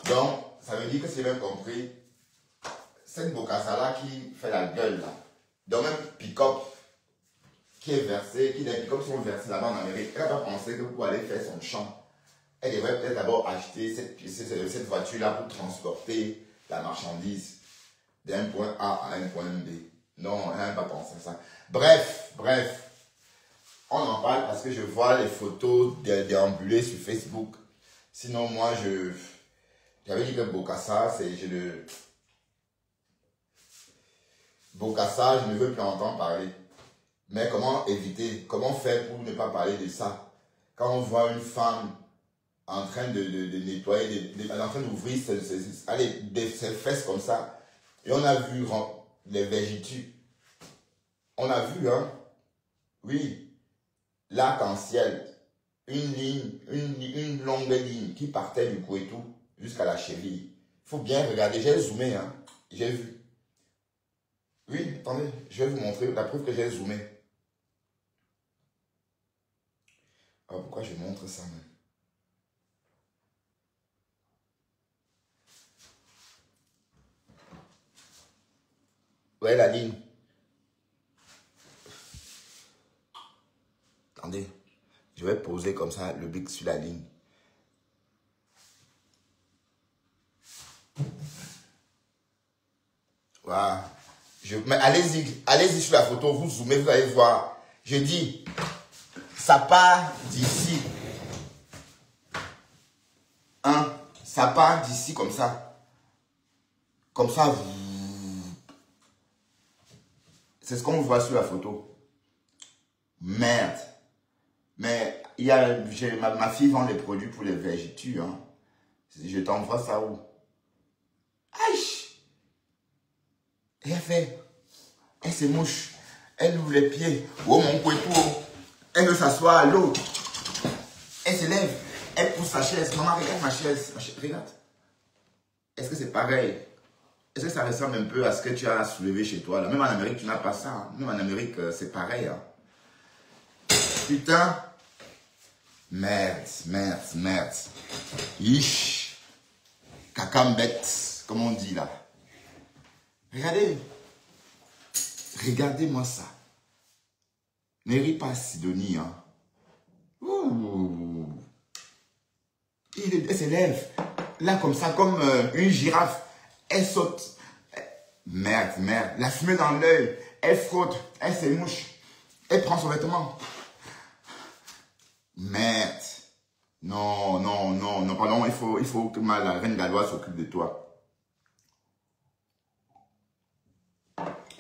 Donc, ça veut dire que si j'ai bien compris, cette Bokassa-là qui fait la gueule, là, donc même pick-up qui est versé, qui des pick-up sont versés là-bas en Amérique, elle n'a pas pensé que pour aller faire son champ, elle devrait peut-être d'abord acheter cette voiture-là pour transporter la marchandise d'un point A à un point B. Non, elle n'a pas pensé à ça. Bref, on en parle parce que je vois les photos déambuler sur Facebook. Sinon, moi, j'avais dit que Bokassa, Bokassa, je ne veux plus entendre parler. Mais comment éviter, comment faire pour ne pas parler de ça? Quand on voit une femme en train de nettoyer, en train d'ouvrir ses fesses comme ça, et on a vu les végétus. On a vu, hein? Oui, l'arc-en-ciel, une longue ligne qui partait du couetou jusqu'à la cheville. Il faut bien regarder, j'ai zoomé, hein? J'ai vu. Oui, attendez, je vais vous montrer la preuve que j'ai zoomé. Alors pourquoi je montre ça même? Ouais, la ligne. Attendez, je vais poser comme ça le bic sur la ligne. Voilà. Mais allez-y sur la photo, vous zoomez, vous allez voir. Je dis, ça part d'ici. Hein? Ça part d'ici comme ça. Comme ça. C'est ce qu'on voit sur la photo. Merde. Mais il y a, ma fille vend des produits pour les végétus. Hein. Je t'envoie ça où? Aïe! Et elle se mouche. Elle ouvre les pieds. Oh mon couetou. Elle veut s'asseoir à l'eau. Elle se lève. Elle pousse sa chaise. Maman, regarde ma chaise. Regarde. Est-ce que c'est pareil? Est-ce que ça ressemble un peu à ce que tu as soulevé chez toi là? Même en Amérique, tu n'as pas ça. Hein. Même en Amérique, c'est pareil. Hein. Putain. Merde. Ish. Cacambette, comme on dit là. Regardez. Regardez-moi ça. Ne ris pas, Sidonie. Hein. Ouh. Elle s'élève. Là, comme ça, comme une girafe. Elle saute. Merde. La fumée dans l'œil. Elle frotte. Elle se mouche. Elle prend son vêtement. Merde. Non, pardon. Il faut que la reine galloise s'occupe de toi.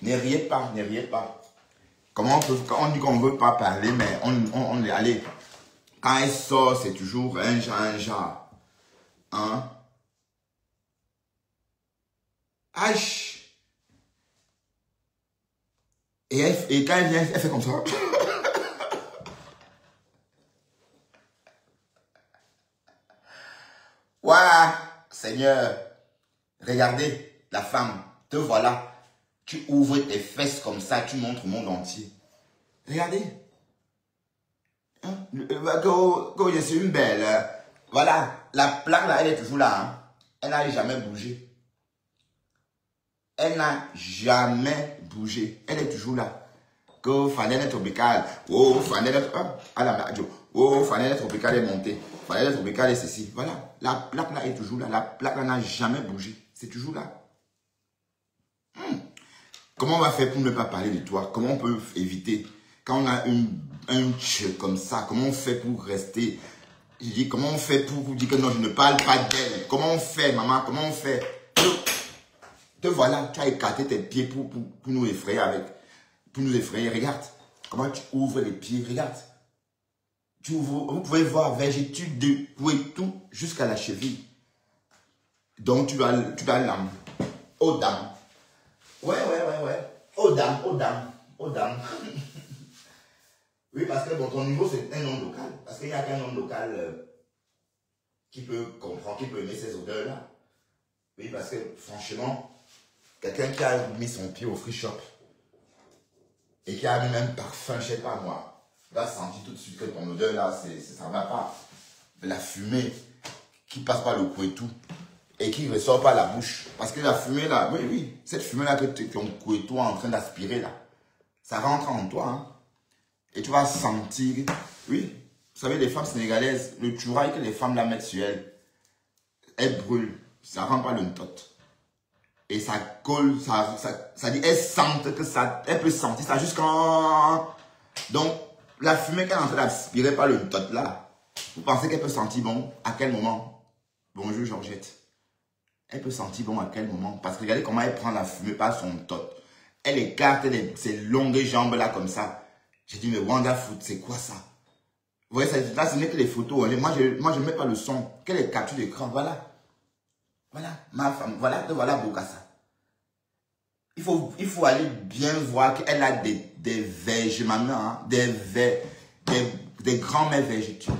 Ne riez pas. Comment on dit qu'on ne veut pas parler, mais on est allé. Quand elle sort, c'est toujours un genre. Hein? H. Et quand elle vient, elle fait comme ça. Voilà, Seigneur. Regardez, la femme, te voilà. Tu ouvres tes fesses comme ça, tu montres au monde entier. Regardez. Hein? Que je suis une belle. Voilà, la plaque là, elle est toujours là. Hein? Elle n'a jamais bougé. Elle n'a jamais bougé. Elle est toujours là. que Fanel Tropical, oh, Fanel, à la radio, oh, Fanel Tropical est monté, Fanel Tropical est ceci. Voilà, la plaque là est toujours là, la plaque là n'a jamais bougé, c'est toujours là. Comment on va faire pour ne pas parler de toi? Comment on peut éviter? Quand on a un tchè comme ça, comment on fait pour rester? Je dis, comment on fait pour dire que non, je ne parle pas d'elle? Comment on fait, maman? Comment on fait? Te voilà, tu as écarté tes pieds pour nous effrayer avec. Pour nous effrayer, regarde. Comment tu ouvres les pieds, regarde. Tu ouvres, vous pouvez voir, vergitude de tout jusqu'à la cheville. Donc tu as l'âme. Oh dame. Ouais. Oh dame. Oui, parce que bon, ton niveau, c'est un nom local. Parce qu'il n'y a qu'un nom local qui peut comprendre, qui peut aimer ces odeurs-là. Oui, parce que franchement, quelqu'un qui a mis son pied au free shop et qui a mis même parfum, je ne sais pas moi, va sentir tout de suite que ton odeur-là, ça ne va pas. La fumée qui passe par le cou et tout. Et qui ne ressort pas la bouche. Parce que la fumée là, oui, cette fumée là que ton cou et toi en train d'aspirer là, ça rentre en toi. Hein. Et tu vas sentir, oui, vous savez, les femmes sénégalaises, le tchouraï que les femmes là mettent sur elles brûlent, ça rend pas le ntot. Et ça colle, ça dit, elles sentent que ça, elles peuvent sentir ça jusqu'en... Donc, la fumée qu'elle est en train d'aspirer par le ntot là, vous pensez qu'elle peut sentir bon à quel moment? Bonjour Georgette. Elle peut sentir bon à quel moment? Parce que regardez comment elle prend la fumée par son tot. Elle écarte ses longues jambes là comme ça. J'ai dit, mais Wanda Food, c'est quoi ça? Vous voyez, là, ce n'est que les photos. Hein. Moi, je ne mets pas le son. Quelle est la capture d'écran? Voilà. Voilà, ma femme. Voilà Bokassa. Il faut aller bien voir qu'elle a des verges maintenant. Hein. Des grands-mères vergetures.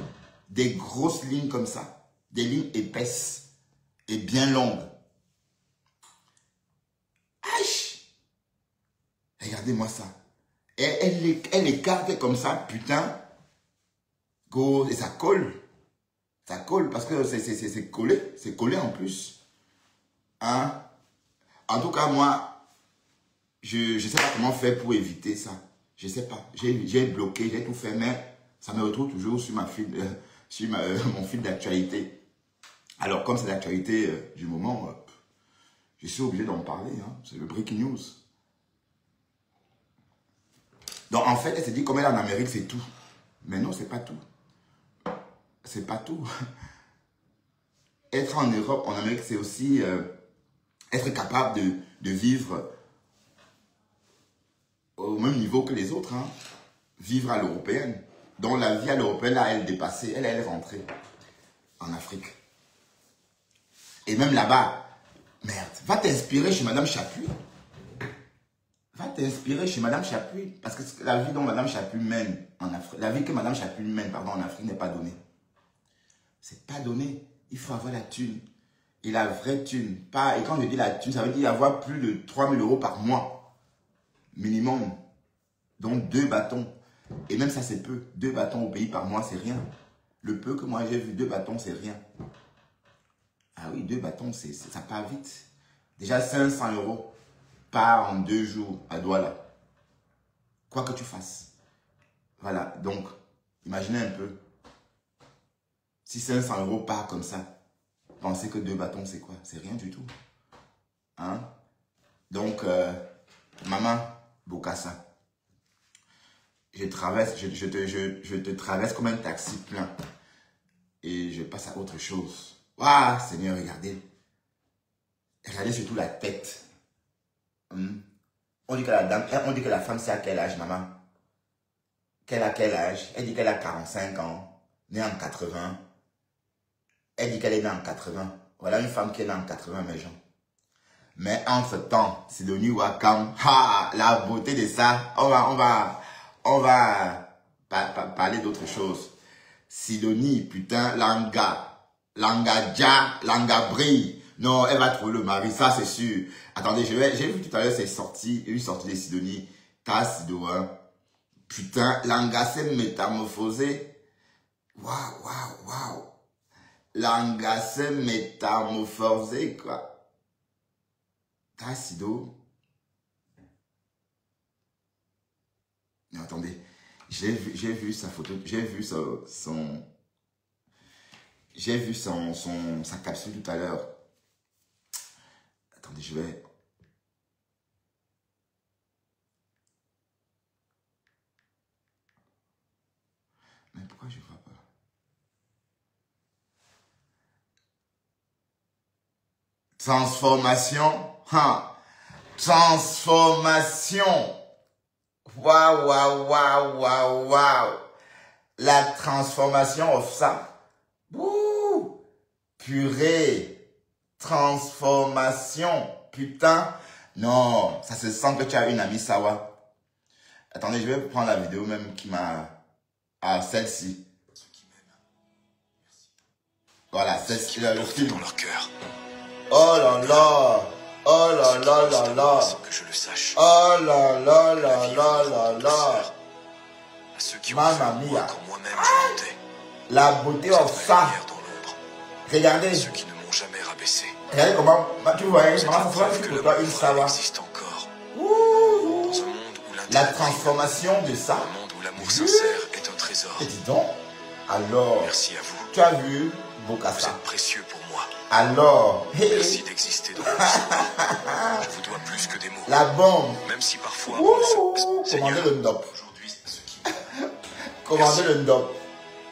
Des grosses lignes comme ça. Des lignes épaisses. Et bien longue. Aïe! Regardez-moi ça. Et elle écarte comme ça, putain. Et ça colle. Ça colle parce que c'est collé. C'est collé en plus. Hein? En tout cas, moi, je ne sais pas comment faire pour éviter ça. Je ne sais pas. J'ai bloqué, j'ai tout fait, mais ça me retrouve toujours sur mon fil d'actualité. Alors, comme c'est l'actualité du moment, je suis obligé d'en parler. Hein. C'est le breaking news. Donc, en fait, elle s'est dit, comme elle est en Amérique, c'est tout. Mais non, c'est pas tout. C'est pas tout. Être en Europe, en Amérique, c'est aussi être capable de vivre au même niveau que les autres. Hein. Vivre à l'européenne. Donc, la vie à l'européenne, là, elle est dépassée. Elle est rentrée en Afrique. Et même là-bas, merde, va t'inspirer chez Madame Chapuis. Va t'inspirer chez Madame Chapuis. Parce que la vie dont Madame Chapuis mène en Afrique, la vie que Madame Chapuis mène, pardon, en Afrique n'est pas donnée. C'est pas donné. Il faut avoir la thune. Et la vraie thune. Pas, et quand je dis la thune, ça veut dire avoir plus de 3 000 € par mois. Minimum. Donc 2 bâtons. Et même ça, c'est peu. 2 bâtons au pays par mois, c'est rien. Le peu que moi j'ai vu, 2 bâtons, c'est rien. Ah oui, 2 bâtons, ça part vite. Déjà 500 € part en 2 jours à Douala. Quoi que tu fasses. Voilà, donc, imaginez un peu. Si 500 € part comme ça, pensez que 2 bâtons, c'est quoi? C'est rien du tout. Hein? Donc, maman, Bokassa, je te traverse comme un taxi plein. Et je passe à autre chose. Waouh, Seigneur, regardez. Regardez surtout la tête. On dit que la femme, c'est à quel âge, maman? Qu'elle a quel âge? Elle dit qu'elle a 45 ans, née en 80. Elle dit qu'elle est née en 80. Voilà une femme qui est née en 80, mes gens. Mais entre-temps, Sidonie Wakam, la beauté de ça, on va parler d'autre chose. Sidonie, putain, Langa brille. Non, elle va trouver le mari, ça c'est sûr. Attendez, j'ai vu tout à l'heure, c'est sorti, une sortie de Sidonie. Sido, hein. Putain, Langa s'est métamorphosé. Waouh. Langa s'est métamorphosé, quoi. Sido. Non, attendez. J'ai vu sa photo, j'ai vu sa capsule tout à l'heure. Attendez, je vais... Mais pourquoi je ne vois pas? Transformation. Hein. Transformation. Waouh, waouh, waouh, waouh, waouh. La transformation of ça. Ouh. Purée. Transformation. Putain. Non, ça se sent que tu as une amie Sawa. Attendez, je vais prendre la vidéo même qui m'a... Ah, celle-ci. Voilà, celle-ci, le film. Dans leur cœur. Oh là là. Oh là là là là. Sans que je le sache. Oh là là là là là là. À ceux qui ont Mamma fait mia. quand moi-même je mentais. La beauté of ça. Dans l'ombre. Regardez. Ceux qui ne m'ont jamais rabaissé. Regardez comment, tu vois, comment ça se Preuve fait que pour toi l'amour une Sawa. existe encore. Ouh. Dans un monde où La l'intérêt transformation de ça. un monde où l'amour sincère est un trésor. Et dis donc, alors, Merci à vous. tu as vu Vous Bokassa. êtes précieux pour moi. Alors, Merci d'exister dans mon histoire. Je vous dois plus que des mots. la bombe. Même si parfois Ouh. on ne se... Commandez Seigneur, le ndop. aujourd'hui, à ceux qui... Commandez le ndop.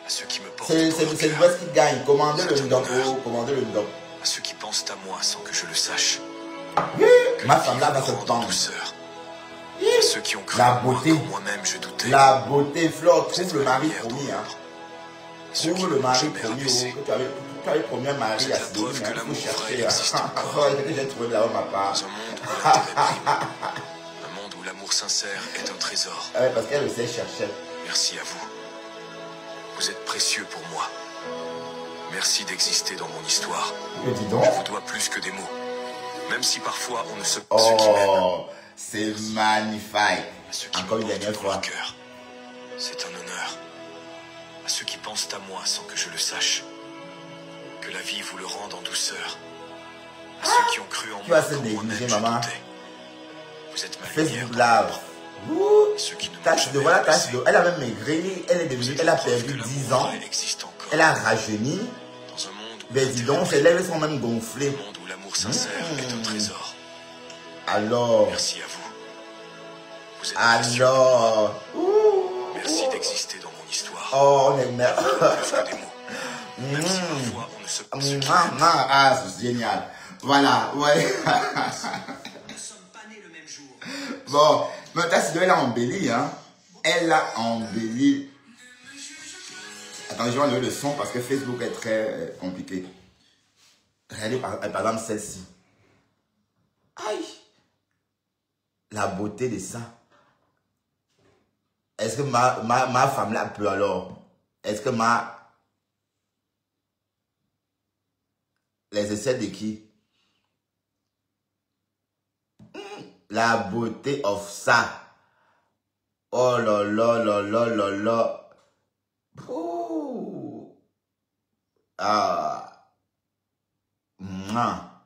À ceux qui me portent C'est dans leur le cœur. West qui gagne. Commandez le ndop. Oh, commandez le ndop. À ceux qui pensent à moi sans que je le sache. Ma femme là va se Rendre en pendre. douceur. À ceux qui ont cru La en moi beauté. quand moi-même je doutais. La beauté, Flore, Vous êtes trouve le ma mari lumière dans promis. Hein. l'ombre. Ceux qui Trouve ne le m'ont mari jamais promis. rabaissé. Oh, tu avais promis un mari C'est à la Sydney. preuve que Il faut l'amour vrai chercher. existe encore. Oh, j'ai trouvé là-haut ma part. Dans un monde où l'intérêt prime. Un monde où l'amour sincère est un trésor. Ah ouais, parce qu'elle le sait chercher. Merci à vous. Vous êtes précieux pour moi. Merci d'exister dans mon histoire. Mais dis donc. Je vous dois plus que des mots. Même si parfois on ne se... Ceux qui m'aiment, Oh, c'est magnifique. à ceux qui Encore me une portent dernière dans fois. leur cœur. C'est un honneur. À ceux qui pensent à moi sans que je le sache. Que la vie vous le rende en douceur. À ceux qui ont cru en Tu moi vas se quand moi-même négliger, je maman. doutais. Vous êtes ma lumière Facebook dans Live. l'ombre. Ouh. Et ceux qui ne m'ont Tache de jamais voilà, tache rabaissé. de. Elle a même maigri. Elle est devenue. Elle a perdu 10 ans. Existe encore. Elle a rajeuni. Dans un monde où Mais dis donc, ses lèvres sont même gonflées. un monde où l'amour sincère est un trésor. Alors. Merci à vous. Vous êtes précieux. Alors. Ouh. Merci d'exister dans mon histoire. Oh, on est merde. Plus que des mots. Même si parfois on ne se pense qui Ah, c'est génial. Voilà, ouais. Nous ne sommes pas nés le même jour. Bon, mais Tassi, elle a embelli, hein. Elle a embelli. Attendez, je vais enlever le son parce que Facebook est très compliqué. Regardez par exemple celle-ci. Aïe. La beauté de ça. Est-ce que ma femme là peut alors? Est-ce que les essais de qui? La beauté of ça. Oh là là là là là là. Ouh. Ah. Mouah.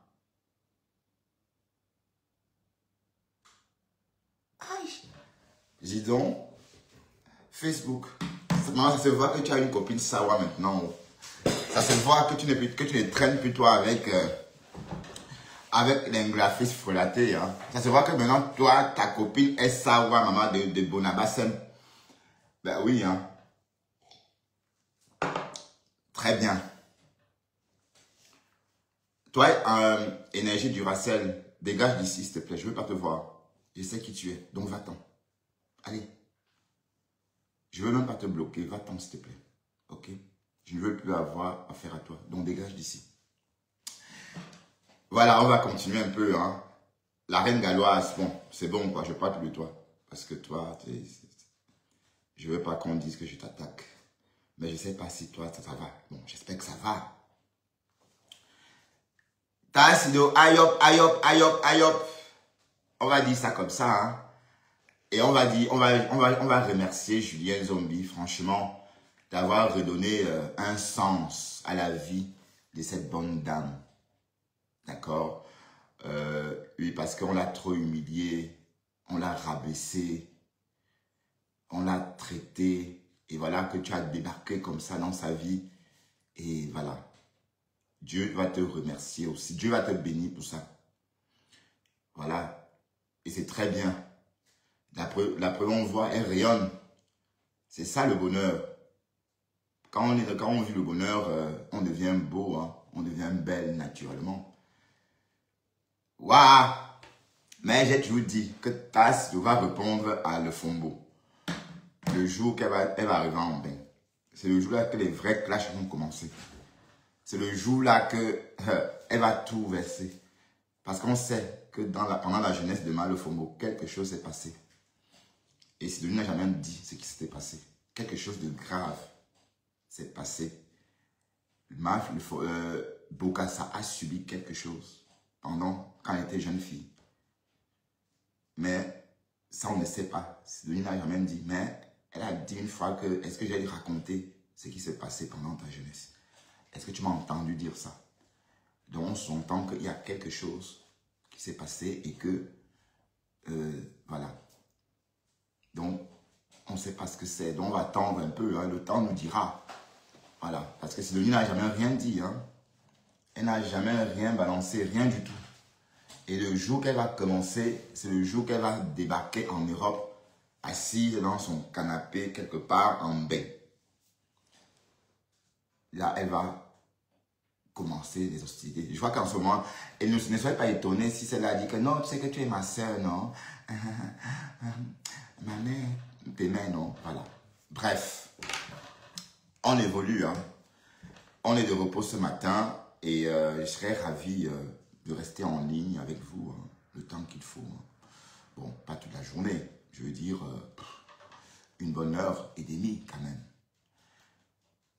Aïe. Dis donc. Facebook. Non, ça se voit que tu as une copine Sawa maintenant. Ça se voit que tu ne traînes plus toi avec les graphistes frelatés. Hein. Ça se voit que maintenant, toi, ta copine est Sawa, maman de Bonabassem. Ben oui, hein. Très bien. Toi, énergie du Racel, dégage d'ici, s'il te plaît. Je ne veux pas te voir. Je sais qui tu es. Donc, va-t'en. Allez. Je ne veux même pas te bloquer. Va-t'en, s'il te plaît. Ok? Je ne veux plus avoir affaire à toi. Donc, dégage d'ici. Voilà, on va continuer un peu. Hein. La reine galloise, bon, c'est bon, quoi. Je parle plus de toi. Parce que toi, je ne veux pas qu'on dise que je t'attaque. Mais je ne sais pas si toi, ça va. Bon, j'espère que ça va. Tassido, ayop, ayop, ayop, ayop. On va dire ça comme ça. Hein. Et on va remercier Julien Zombie, franchement, d'avoir redonné un sens à la vie de cette bonne dame. D'accord? Oui, parce qu'on l'a trop humilié, on l'a rabaissé, on l'a traité, et voilà que tu as débarqué comme ça dans sa vie. Et voilà, Dieu va te remercier aussi. Dieu va te bénir pour ça. Voilà, et c'est très bien. La preuve, on voit, elle rayonne. C'est ça le bonheur. Quand on vit le bonheur, on devient beau, hein? On devient belle naturellement. Waouh! Mais j'ai toujours dit que Tasse va répondre à Le Fombo. Le jour qu'elle va arriver en bain. C'est le jour-là que les vrais clashs vont commencer. C'est le jour-là que elle va tout verser. Parce qu'on sait que pendant la jeunesse de Le Fombo, quelque chose s'est passé. Et Sidonie n'a jamais dit ce qui s'était passé. Quelque chose de grave s'est passé. Bokassa a subi quelque chose quand elle était jeune fille. Mais ça, on ne sait pas. Sidonie n'a jamais dit. Mais elle a dit une fois que, est-ce que j'ai raconté ce qui s'est passé pendant ta jeunesse? Est-ce que tu m'as entendu dire ça? Donc, on s'entend qu'il y a quelque chose qui s'est passé et que, voilà. Donc, on ne sait pas ce que c'est. Donc, on va attendre un peu. Hein. Le temps nous dira. Voilà. Parce que Sidonie n'a jamais rien dit. Hein. Elle n'a jamais rien balancé, rien du tout. Et le jour qu'elle va commencer, c'est le jour qu'elle va débarquer en Europe, assise dans son canapé, quelque part en baie. Là, elle va commencer les hostilités. Je vois qu'en ce moment, elle ne soyez pas étonnée si celle-là a dit que non, tu sais que tu es ma soeur, non? Ma mère, tes mains, non? Voilà. Bref, on évolue, hein. On est de repos ce matin et je serais ravi de rester en ligne avec vous hein, le temps qu'il faut. Hein. Bon, pas toute la journée, je veux dire une bonne heure et demie quand même.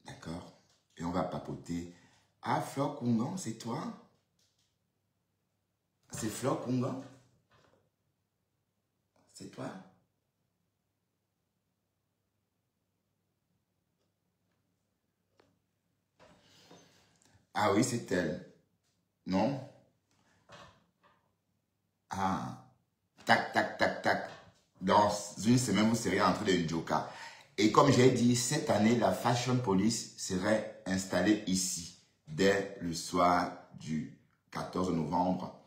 D'accord? Et on va papoter. Ah, Flore Kungan, c'est toi? C'est Flore Kungan? C'est toi? Ah oui, c'est elle. Non? Ah. Tac, tac, tac, tac. Dans une semaine, vous serez entré de Njoka. Et comme j'ai dit, cette année, la Fashion Police serait installée ici. Dès le soir du 14 novembre.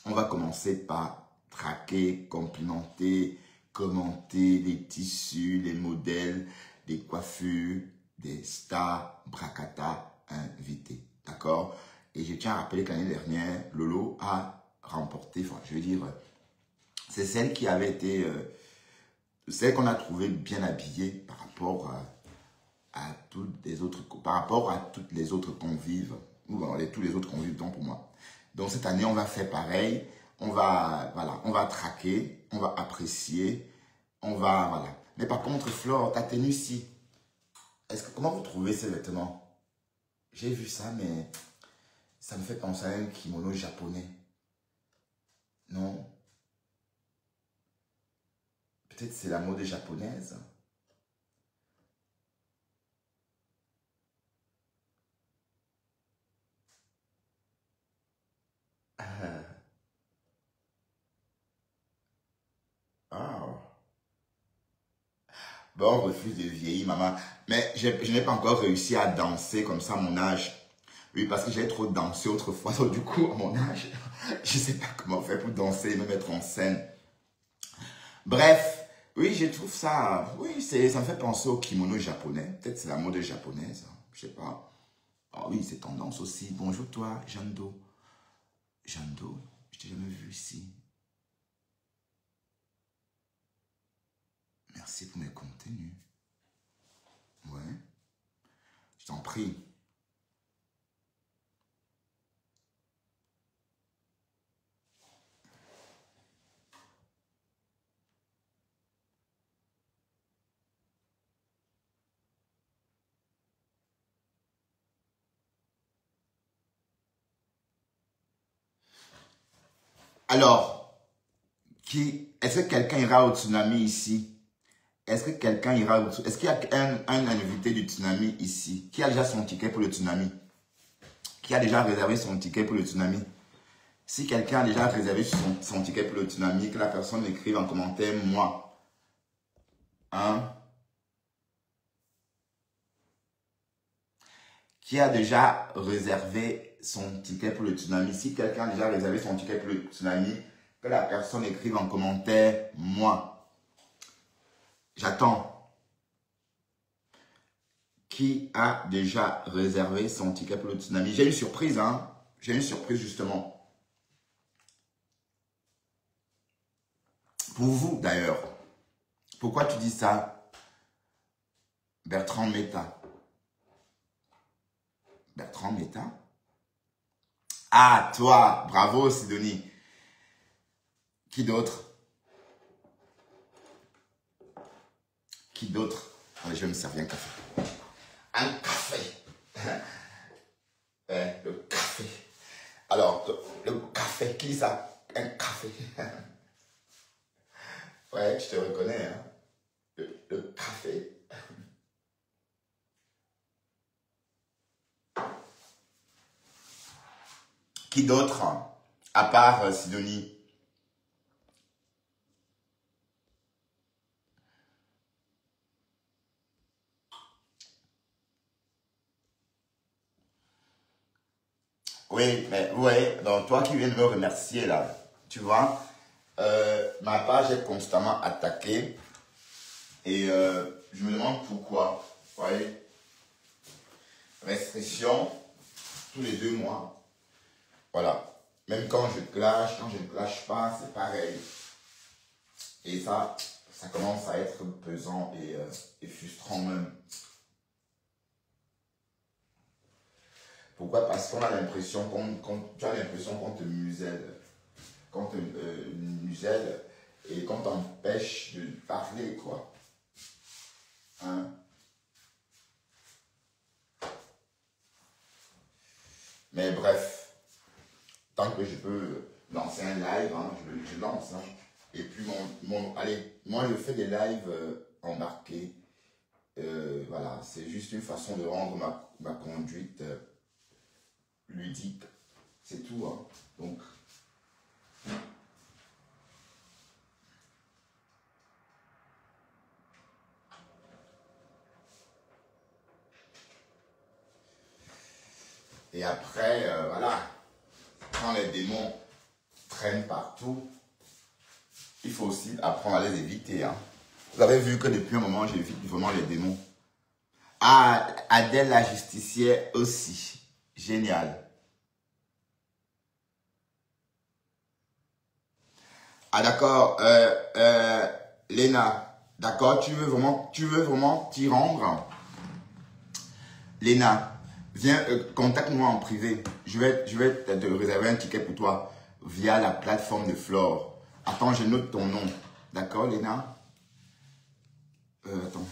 On va commencer par traquer, complimenter, commenter les tissus, les modèles, les coiffures, des stars, bracata invités. D'accord? Et je tiens à rappeler que l'année dernière, Lolo a remporté, enfin, je veux dire, c'est celle qui avait été, celle qu'on a trouvée bien habillée par rapport à toutes les autres, convives, ou tous les autres convives, donc pour moi. Donc cette année, on va faire pareil, on va traquer, on va apprécier, voilà. Mais par contre, Flore, ta tenue ici, comment vous trouvez ces vêtements? J'ai vu ça, mais ça me fait penser à un kimono japonais. Non? Peut-être c'est la mode japonaise. Bon, on refuse de vieillir, maman. Mais je n'ai pas encore réussi à danser comme ça à mon âge. Oui, parce que j'ai trop dansé autrefois. Donc, du coup, à mon âge, je ne sais pas comment faire pour danser et me mettre en scène. Bref, oui, je trouve ça... Oui, ça me fait penser au kimono japonais. Peut-être c'est la mode japonaise. Je ne sais pas. Ah oui, c'est tendance aussi. Bonjour toi, Jando. Jando, je t'ai jamais vu ici. Merci pour mes contenus. Ouais. Je t'en prie. Alors, est-ce que quelqu'un ira au tsunami ici? Est-ce que quelqu'un ira au tsunami? Est-ce qu'il y a un invité du tsunami ici? Qui a déjà son ticket pour le tsunami? Qui a déjà réservé son ticket pour le tsunami? Si quelqu'un a déjà réservé son ticket pour le tsunami, que la personne écrive en commentaire « moi ». Hein? Qui a déjà réservé son ticket pour le tsunami? Si quelqu'un a déjà réservé son ticket pour le tsunami, que la personne écrive en commentaire, moi. J'attends. Qui a déjà réservé son ticket pour le tsunami? J'ai une surprise, hein. J'ai une surprise justement. Pour vous d'ailleurs. Pourquoi tu dis ça? Bertrand Meta. Bertrand Meta? Ah, toi, bravo Sidonie. Qui d'autre? Qui d'autre? Allez, je vais me servir un café. Un café. Le café. Alors, le café, qui dit ça? Un café. Ouais, je te reconnais, hein. Le café. Qui d'autre? À part Sidonie? Oui, mais ouais, donc toi qui viens de me remercier là, tu vois, ma page est constamment attaquée et je me demande pourquoi. Vous voyez, restriction tous les 2 mois. Voilà. Même quand je clash, quand je ne clash pas, c'est pareil. Et ça commence à être pesant et frustrant même. Pourquoi? Parce qu'on a l'impression tu as l'impression qu'on te muselle. Qu'on te muselle et qu'on t'empêche de parler, quoi. Hein? Mais bref, tant que je peux lancer un live, hein, je lance. Hein. Et puis, allez, moi je fais des lives embarqués. Voilà, c'est juste une façon de rendre ma conduite ludique. C'est tout. Hein. Donc, et après, voilà, quand les démons traînent partout, il faut aussi apprendre à les éviter. Hein. Vous avez vu que depuis un moment, j'évite vraiment les démons. Ah, Adèle la justicière aussi. Génial. Ah d'accord, Léna, d'accord, tu veux vraiment t'y rendre? Léna, viens, contacte-moi en privé. Je vais te réserver un ticket pour toi via la plateforme de Flore. Attends, je note ton nom. D'accord, Léna? Attends.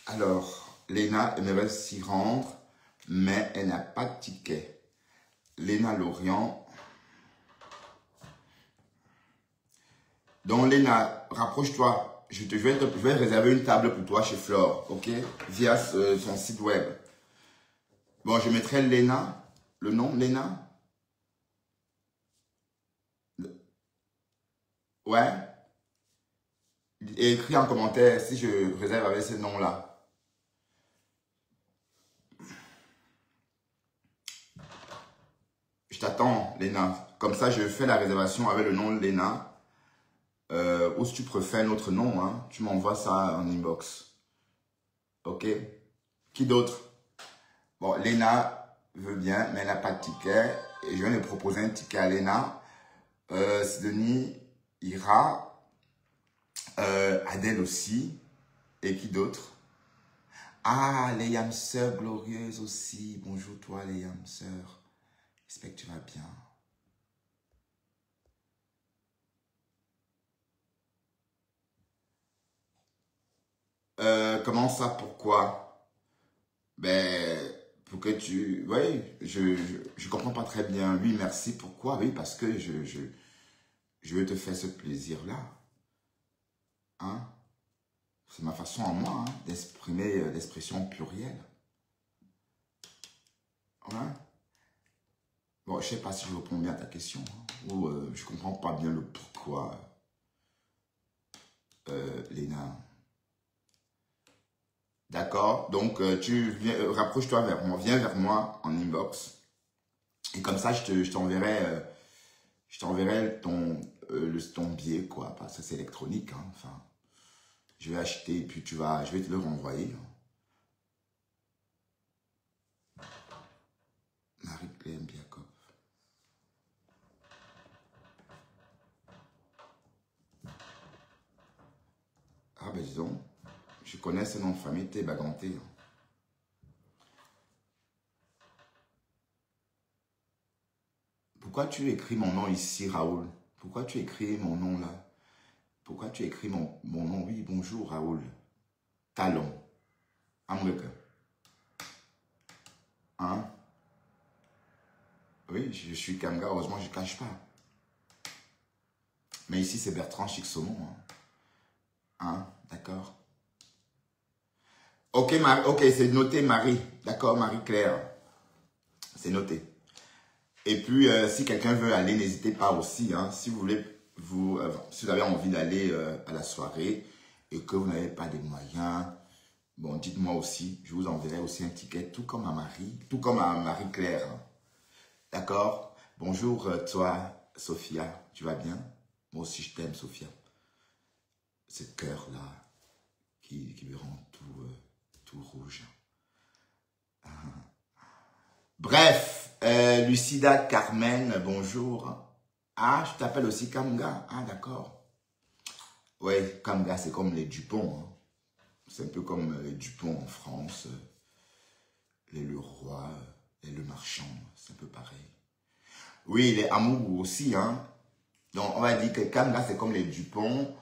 Alors, Léna aimerait s'y rendre, mais elle n'a pas de ticket. Léna Lorient. Donc, Léna, rapproche-toi. Je vais réserver une table pour toi chez Flore, ok? Via son site web. Bon, je mettrai Léna, le nom, Léna. Ouais. Et écris en commentaire si je réserve avec ce nom-là. Je t'attends, Léna. Comme ça, je fais la réservation avec le nom de Léna. Ou si tu préfères un autre nom, hein, tu m'envoies ça en inbox. Ok? Qui d'autre? Bon, Léna veut bien, mais elle n'a pas de ticket. Et je viens de proposer un ticket à Léna. Sidonie ira. Adèle aussi. Et qui d'autre? Ah, les yam sœurs glorieuses aussi. Bonjour toi, les yam sœurs. J'espère que tu vas bien. Comment ça, pourquoi? Ben, pour que tu... Oui, je comprends pas très bien. Oui, merci. Pourquoi? Oui, parce que je veux te faire ce plaisir-là. Hein? C'est ma façon à moi hein, d'exprimer l'expression plurielle. Ouais. Bon, Bon, je sais pas si je réponds bien à ta question. Hein, ou je comprends pas bien le pourquoi. Léna. D'accord. Donc, tu viens, rapproche-toi vers moi. Viens vers moi en inbox. Et comme ça, je t'enverrai ton billet, quoi. Parce que c'est électronique. Hein, enfin, je vais acheter et puis je vais te le renvoyer. Marie-Claire Biakov. Ah ben disons, je connais ce nom de famille, t'es baganté. Hein. Pourquoi tu écris mon nom ici, Raoul? Pourquoi tu écris mon nom là? Pourquoi tu écris mon nom? Oui, bonjour Raoul. Talon. Amreka. Hein? Oui, je suis Kamga, heureusement je ne cache pas. Mais ici c'est Bertrand Chixomon. Hein? D'accord. Ok, c'est noté Marie. D'accord, Marie-Claire. C'est noté. Et puis, si quelqu'un veut aller, n'hésitez pas aussi. Hein, si vous voulez, si vous avez envie d'aller à la soirée et que vous n'avez pas de moyens, bon, dites-moi aussi. Je vous enverrai aussi un ticket, tout comme à Marie, tout comme à Marie-Claire. D'accord? Bonjour, toi, Sophia. Tu vas bien? Moi aussi, je t'aime, Sophia. Ce cœur-là qui me rend tout rouge. Bref, Lucida Carmen, bonjour. Ah, je t'appelle aussi Kamga. Ah, d'accord. Oui, Kamga, c'est comme les Dupont. Hein. C'est un peu comme les Dupont en France. Les Leroy, les Le Marchand, c'est un peu pareil. Oui, les Amougou aussi. Hein. Donc, on va dire que Kamga, c'est comme les Dupont.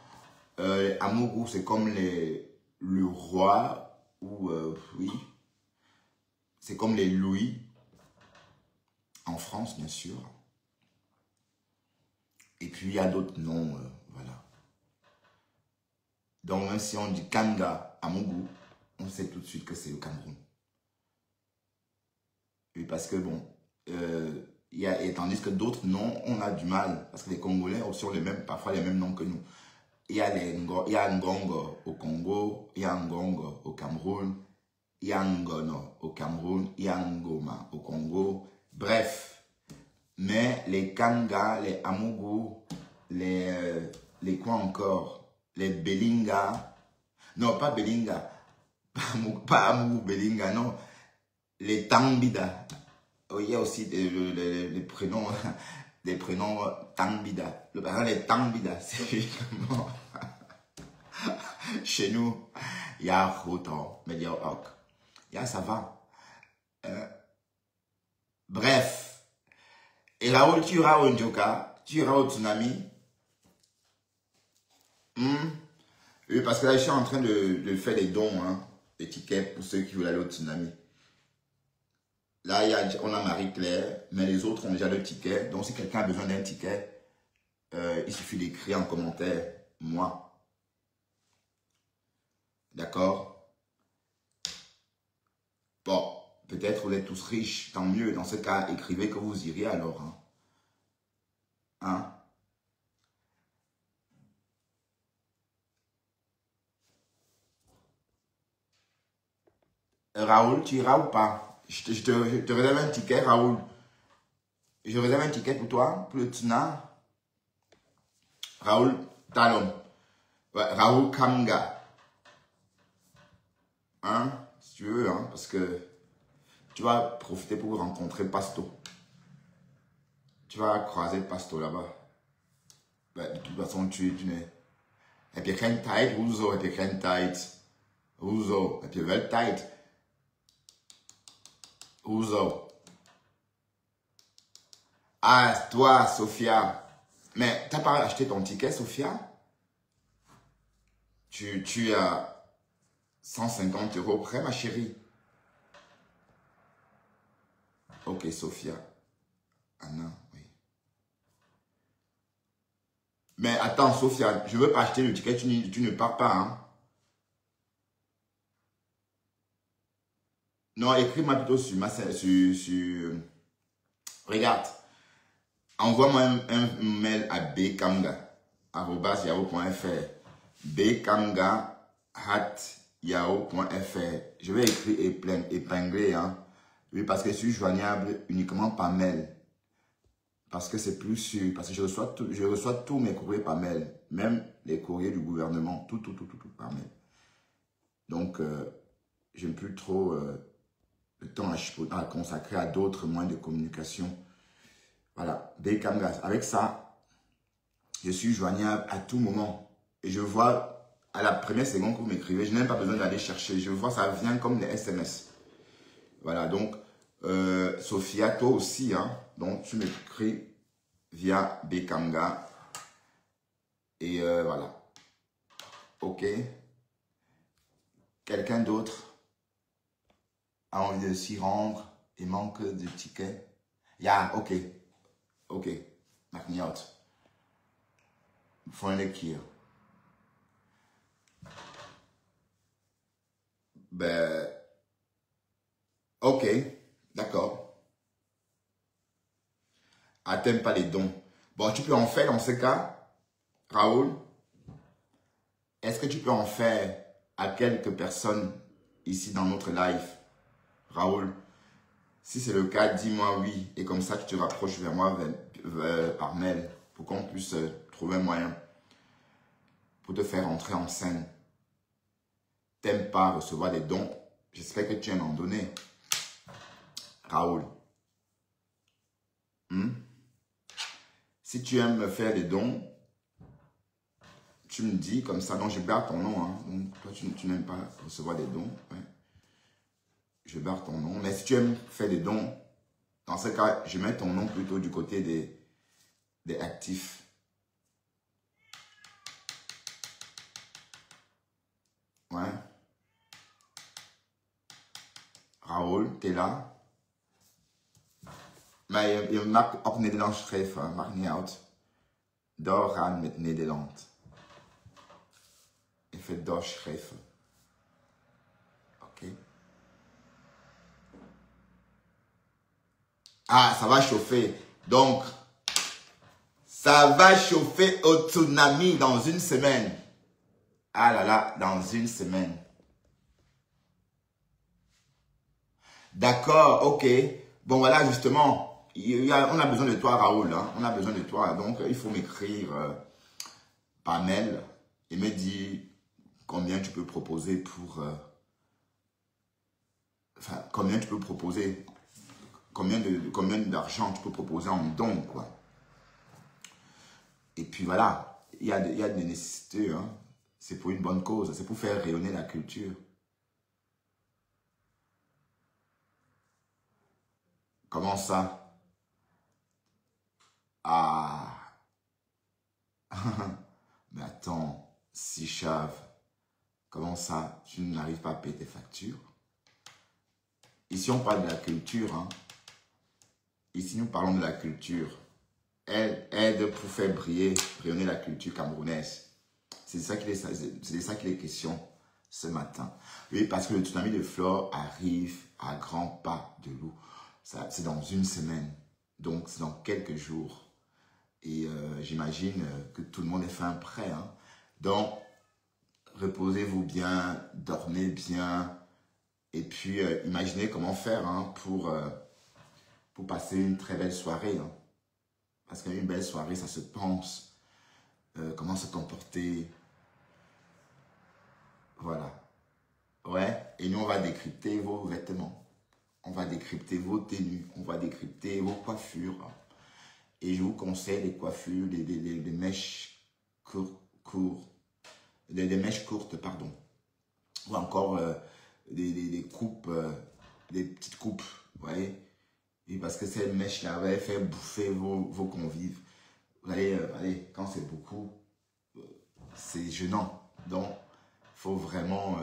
Amougou, c'est comme les Leroy. Ou, oui, c'est comme les Louis. En France, bien sûr. Et puis, il y a d'autres noms, voilà. Donc, même si on dit Kamga à mon goût, on sait tout de suite que c'est le Cameroun. Oui, parce que, bon, et tandis que d'autres noms, on a du mal. Parce que les Congolais ont parfois les mêmes noms que nous. Il y a Ngongo au Congo, il y a Ngongo au Cameroun, il y a Ngono au Cameroun, il y a Ngoma au Congo. Bref. Mais les Kanga, les Amougou, les quoi encore? Les Belinga. Non, pas Belinga. Pas Amougou, Belinga, non. Les Tambida. Oh, il y a aussi des prénoms, des prénoms Tambida. Par exemple, les Tambida, c'est justement. Chez nous, il y a Rotan, mais il y a Hok. Il y a ça va. Bref. Et Raoul, tu iras au Njoka, tu iras au Tsunami. Oui, parce que là, je suis en train de faire des dons, hein, des tickets pour ceux qui veulent aller au Tsunami. Là, on a Marie-Claire, mais les autres ont déjà le ticket. Donc, si quelqu'un a besoin d'un ticket, il suffit d'écrire en commentaire, moi. D'accord? Bon, peut-être vous êtes tous riches, tant mieux. Dans ce cas, écrivez que vous irez alors. Hein? Hein? Raoul, tu iras ou pas? Je te réserve un ticket, Raoul. Je réserve un ticket pour toi, pour le Tuna. Raoul Talon. Ouais, Raoul Kamga. Hein? Si tu veux, hein, parce que tu vas profiter pour rencontrer Pasto. Tu vas croiser Pasto là-bas. Ben, de toute façon, tu n'es. Heb je geen tijd? Hoezo heb je geen tijd? Hoezo? Heb je wel tijd? Hoezo? Ah, toi, Sophia. Mais t'as pas acheté ton ticket, Sophia? Tu as 150 € près, ma chérie. Ok, Sophia. Anna, oui. Mais attends, Sophia, je veux pas acheter le ticket, tu ne pars pas, hein? Non, écris-moi plutôt sur Regarde, envoie-moi un mail à bkanga@yahoo.fr. bkanga@yahoo.fr. Je vais écrire épingler, hein. Oui, parce que je suis joignable uniquement par mail. Parce que c'est plus sûr. Parce que je reçois tous mes courriers par mail. Même les courriers du gouvernement. Tout par mail. Donc, je n'ai plus trop le temps à consacrer à d'autres moyens de communication. Voilà. Bkanga. Avec ça, je suis joignable à tout moment. Et je vois, à la première seconde que vous m'écrivez, je n'ai même pas besoin d'aller chercher. Je vois, ça vient comme les SMS. Voilà, donc, Sophia, toi aussi, hein. Donc, tu m'écris via Bkanga. Et voilà. OK. Quelqu'un d'autre a envie de s'y rendre et manque de tickets? OK. OK. Knock me out. Freundlich hier. Ben, OK, d'accord. Attends pas les dons. Bon, tu peux en faire dans ce cas, Raoul. Est-ce que tu peux en faire à quelques personnes ici dans notre live, Raoul? Si c'est le cas, dis-moi oui. Et comme ça, tu te rapproches vers moi par mail pour qu'on puisse trouver un moyen pour te faire entrer en scène. T'aimes pas recevoir des dons? J'espère que tu aimes en donner. Raoul. Si tu aimes me faire des dons, tu me dis comme ça. Donc, je barre ton nom. Hein. Donc, toi, tu n'aimes pas recevoir des dons. Ouais. Je barre ton nom. Mais si tu aimes faire des dons, dans ce cas, je mets ton nom plutôt du côté des actifs. Ouais. Raoul, t'es là? Maar je maakt op Nederlands schrijven, maakt niet uit. Doorgaan met Nederland. Even doorschrijven. Ok. Ah, ça va chauffer. Donc, ça va chauffer au tsunami dans une semaine. Ah là là, dans une semaine. D'accord, ok. Bon, voilà, justement. On a besoin de toi, Raoul. Hein. On a besoin de toi. Donc, il faut m'écrire par mail et me dire combien tu peux proposer pour... enfin, combien tu peux proposer. Combien d'argent tu peux proposer en don, quoi. Et puis, voilà. Il y a des nécessités. Hein. C'est pour une bonne cause. C'est pour faire rayonner la culture. Comment ça? Ah, mais attends, si chave, comment ça, tu n'arrives pas à payer tes factures? Ici, on parle de la culture. Hein. Ici, nous parlons de la culture. Elle aide pour faire rayonner la culture camerounaise. C'est de ça qu'il est question ce matin. Oui, parce que le tsunami de Flore arrive à grands pas de loup. C'est dans une semaine. Donc, c'est dans quelques jours. Et j'imagine que tout le monde est fin prêt. Hein. Donc, reposez-vous bien, dormez bien. Et puis, imaginez comment faire hein, pour passer une très belle soirée. Hein. Parce qu'une belle soirée, ça se pense. Comment se comporter. Voilà. Ouais. Et nous, on va décrypter vos vêtements. On va décrypter vos tenues. On va décrypter vos coiffures. Et je vous conseille les coiffures, des mèches des mèches courtes, pardon. Ou encore des coupes, des petites coupes, vous voyez. Et parce que ces mèches-là va faire bouffer vos convives. Vous voyez, allez, quand c'est beaucoup, c'est gênant. Donc, il faut vraiment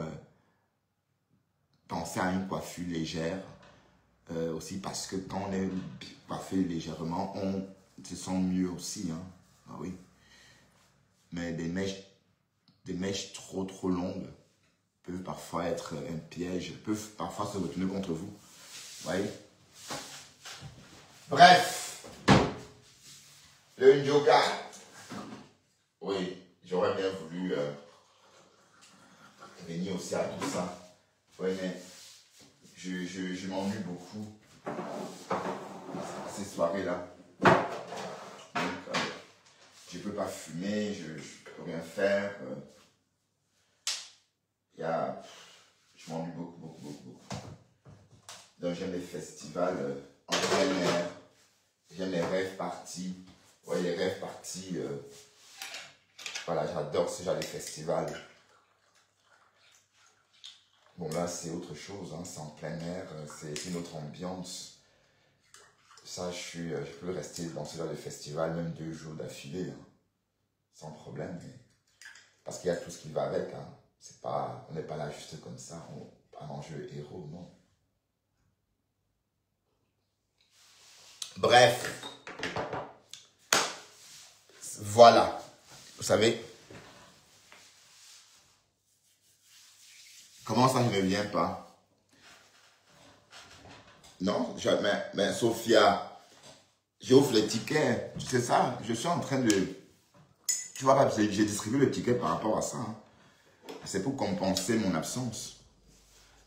penser à une coiffure légère. Aussi parce que quand on est coiffé légèrement, on se sent mieux aussi. Hein. Ah oui. Mais des mèches trop longues peuvent parfois être un piège, peuvent parfois se retourner contre vous. Vous voyez? Bref. yoga. Oui, j'aurais bien voulu venir aussi à tout ça. Oui, mais je m'ennuie beaucoup à ces soirées-là. Donc, je ne peux pas fumer, je ne peux rien faire. Je m'ennuie beaucoup. Donc, j'aime les festivals en plein air. J'aime les rêves parties. Ouais, les rêves parties. Voilà, j'adore ce genre de festival. Bon, là, c'est autre chose. Hein, c'est en plein air. C'est une autre ambiance. Ça, je peux rester dans ce genre de festival même 2 jours d'affilée. Hein, sans problème. Mais... parce qu'il y a tout ce qui va avec. Hein. On n'est pas là juste comme ça. Un enjeu héros, non. Bref. Voilà. Vous savez, comment ça je ne viens pas? Non, mais Sophia, j'offre les tickets. Tu sais ça, je suis en train de... Tu vois pas, j'ai distribué le ticket par rapport à ça. Hein. C'est pour compenser mon absence.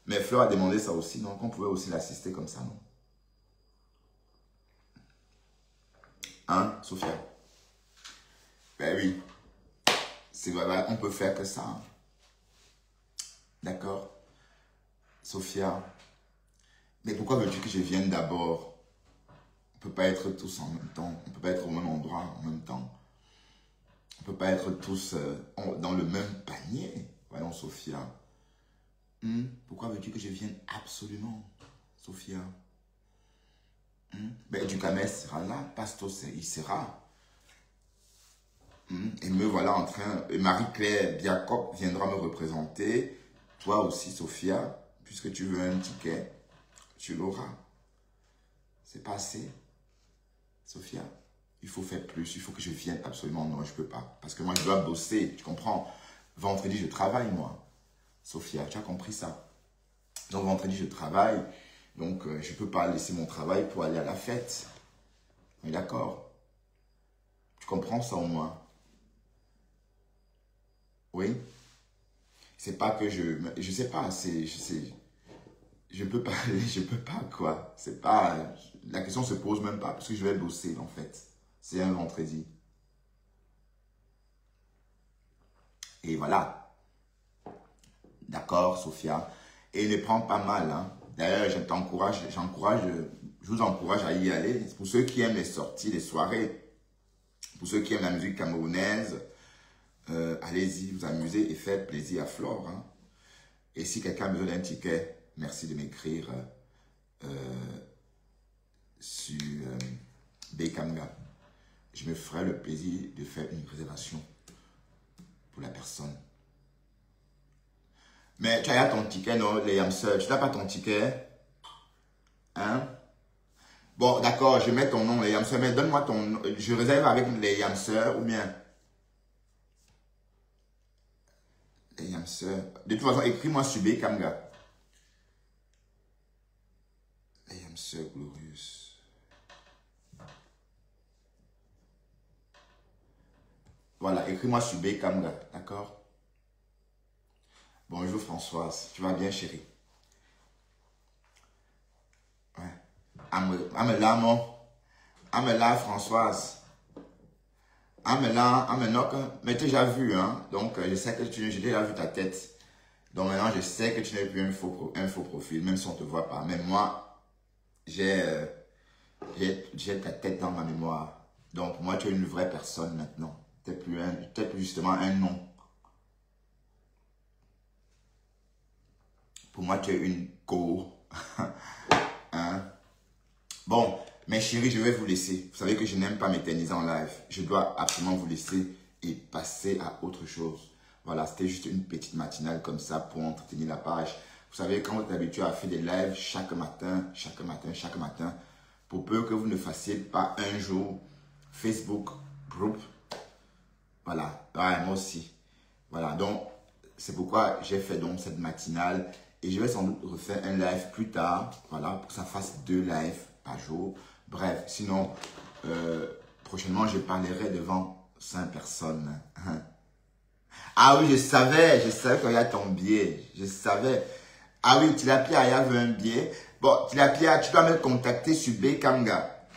Mais Fleur a demandé ça aussi, donc on pouvait aussi l'assister comme ça, non? Hein, Sophia? Ben oui. C'est vrai, on peut faire que ça. Hein. D'accord? Sophia? Mais pourquoi veux-tu que je vienne d'abord? On ne peut pas être tous en même temps. On ne peut pas être au même endroit en même temps. On ne peut pas être tous dans le même panier. Voyons, Sophia. Pourquoi veux-tu que je vienne absolument, Sophia? Ben, Ducamès sera là. Pastos, il sera. Et me voilà en train... Et Marie-Claire Biacop viendra me représenter. Toi aussi, Sophia, puisque tu veux un ticket, tu l'auras. C'est pas assez, Sophia. Il faut faire plus. Il faut que je vienne absolument. Non, je ne peux pas. Parce que moi, je dois bosser. Tu comprends? Vendredi, je travaille, moi. Sophia, tu as compris ça? Donc, vendredi, je travaille. Donc, je ne peux pas laisser mon travail pour aller à la fête. On est d'accord? Tu comprends ça au moins? Oui? C'est pas que je sais pas, je peux pas, je peux pas quoi. C'est pas, la question se pose même pas parce que je vais bosser en fait. C'est un vendredi. Et voilà. D'accord, Sophia. Et ne prends pas mal, hein. D'ailleurs, je vous encourage à y aller. Pour ceux qui aiment les sorties, les soirées, pour ceux qui aiment la musique camerounaise, allez-y, vous amusez et faites plaisir à Flore. Hein. Et si quelqu'un a besoin d'un ticket, merci de m'écrire sur Bekamga. Je me ferai le plaisir de faire une réservation pour la personne. Mais tu as ton ticket, non, les Yamseurs. Tu n'as pas ton ticket? Hein? Bon, d'accord, je mets ton nom, les Yamseurs. Mais donne-moi ton nom. Je réserve avec les Yamseurs ou bien... Les Yamseurs. De toute façon, écris-moi sur Bekamga. Les Yamseurs Glorious. Voilà, écris-moi sur Bekamga, d'accord? Bonjour Françoise, tu vas bien chérie? Ouais. Amela, mon. Amela Françoise. Amela, mais tu as déjà vu, hein? Donc, je sais que j'ai déjà vu ta tête. Donc maintenant, je sais que tu n'es plus un faux profil, même si on ne te voit pas. Mais moi, j'ai ta tête dans ma mémoire. Donc, moi, tu es une vraie personne maintenant. Tu n'es plus justement un nom. Pour moi, tu es une go. Hein? Bon, mes chéris, je vais vous laisser. Vous savez que je n'aime pas m'éterniser en live. Je dois absolument vous laisser et passer à autre chose. Voilà, c'était juste une petite matinale comme ça pour entretenir la page. Vous savez, quand vous êtes habitué à faire des lives chaque matin, pour peu que vous ne fassiez pas un jour Facebook group. Voilà, ouais, moi aussi. Voilà, donc c'est pourquoi j'ai fait donc cette matinale. Et je vais sans doute refaire un live plus tard, voilà, pour que ça fasse 2 lives par jour. Bref, sinon, prochainement, je parlerai devant 5 personnes. Ah oui, je savais qu'il y a ton billet. Je savais. Ah oui, Tilapia Aya veut un billet. Bon, Tilapia, tu dois me contacter sur Bekanga.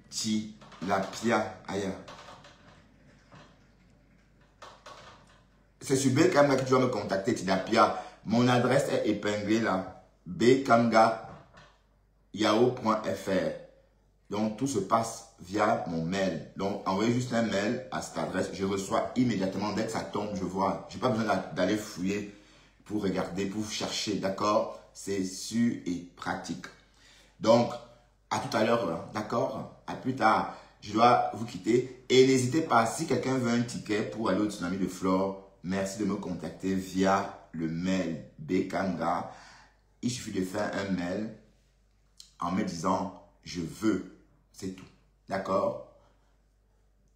Tilapia Aya. C'est sur Bekanga que tu dois me contacter, Tilapia. Mon adresse est épinglée là. bekanga.yahoo.fr. Donc, tout se passe via mon mail. Donc, envoyez juste un mail à cette adresse. Je reçois immédiatement. Dès que ça tombe, je vois. Je n'ai pas besoin d'aller fouiller pour regarder, pour chercher. D'accord? C'est sûr et pratique. Donc, à tout à l'heure. D'accord? À plus tard. Je dois vous quitter. Et n'hésitez pas, si quelqu'un veut un ticket pour aller au tsunami de Flore, merci de me contacter via le mail Bekanga. Il suffit de faire un mail en me disant « Je veux ». C'est tout. D'accord?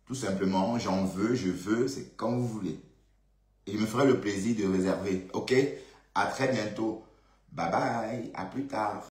Tout simplement, j'en veux, je veux, c'est comme vous voulez. Et je me ferai le plaisir de réserver. Ok? À très bientôt. Bye bye. À plus tard.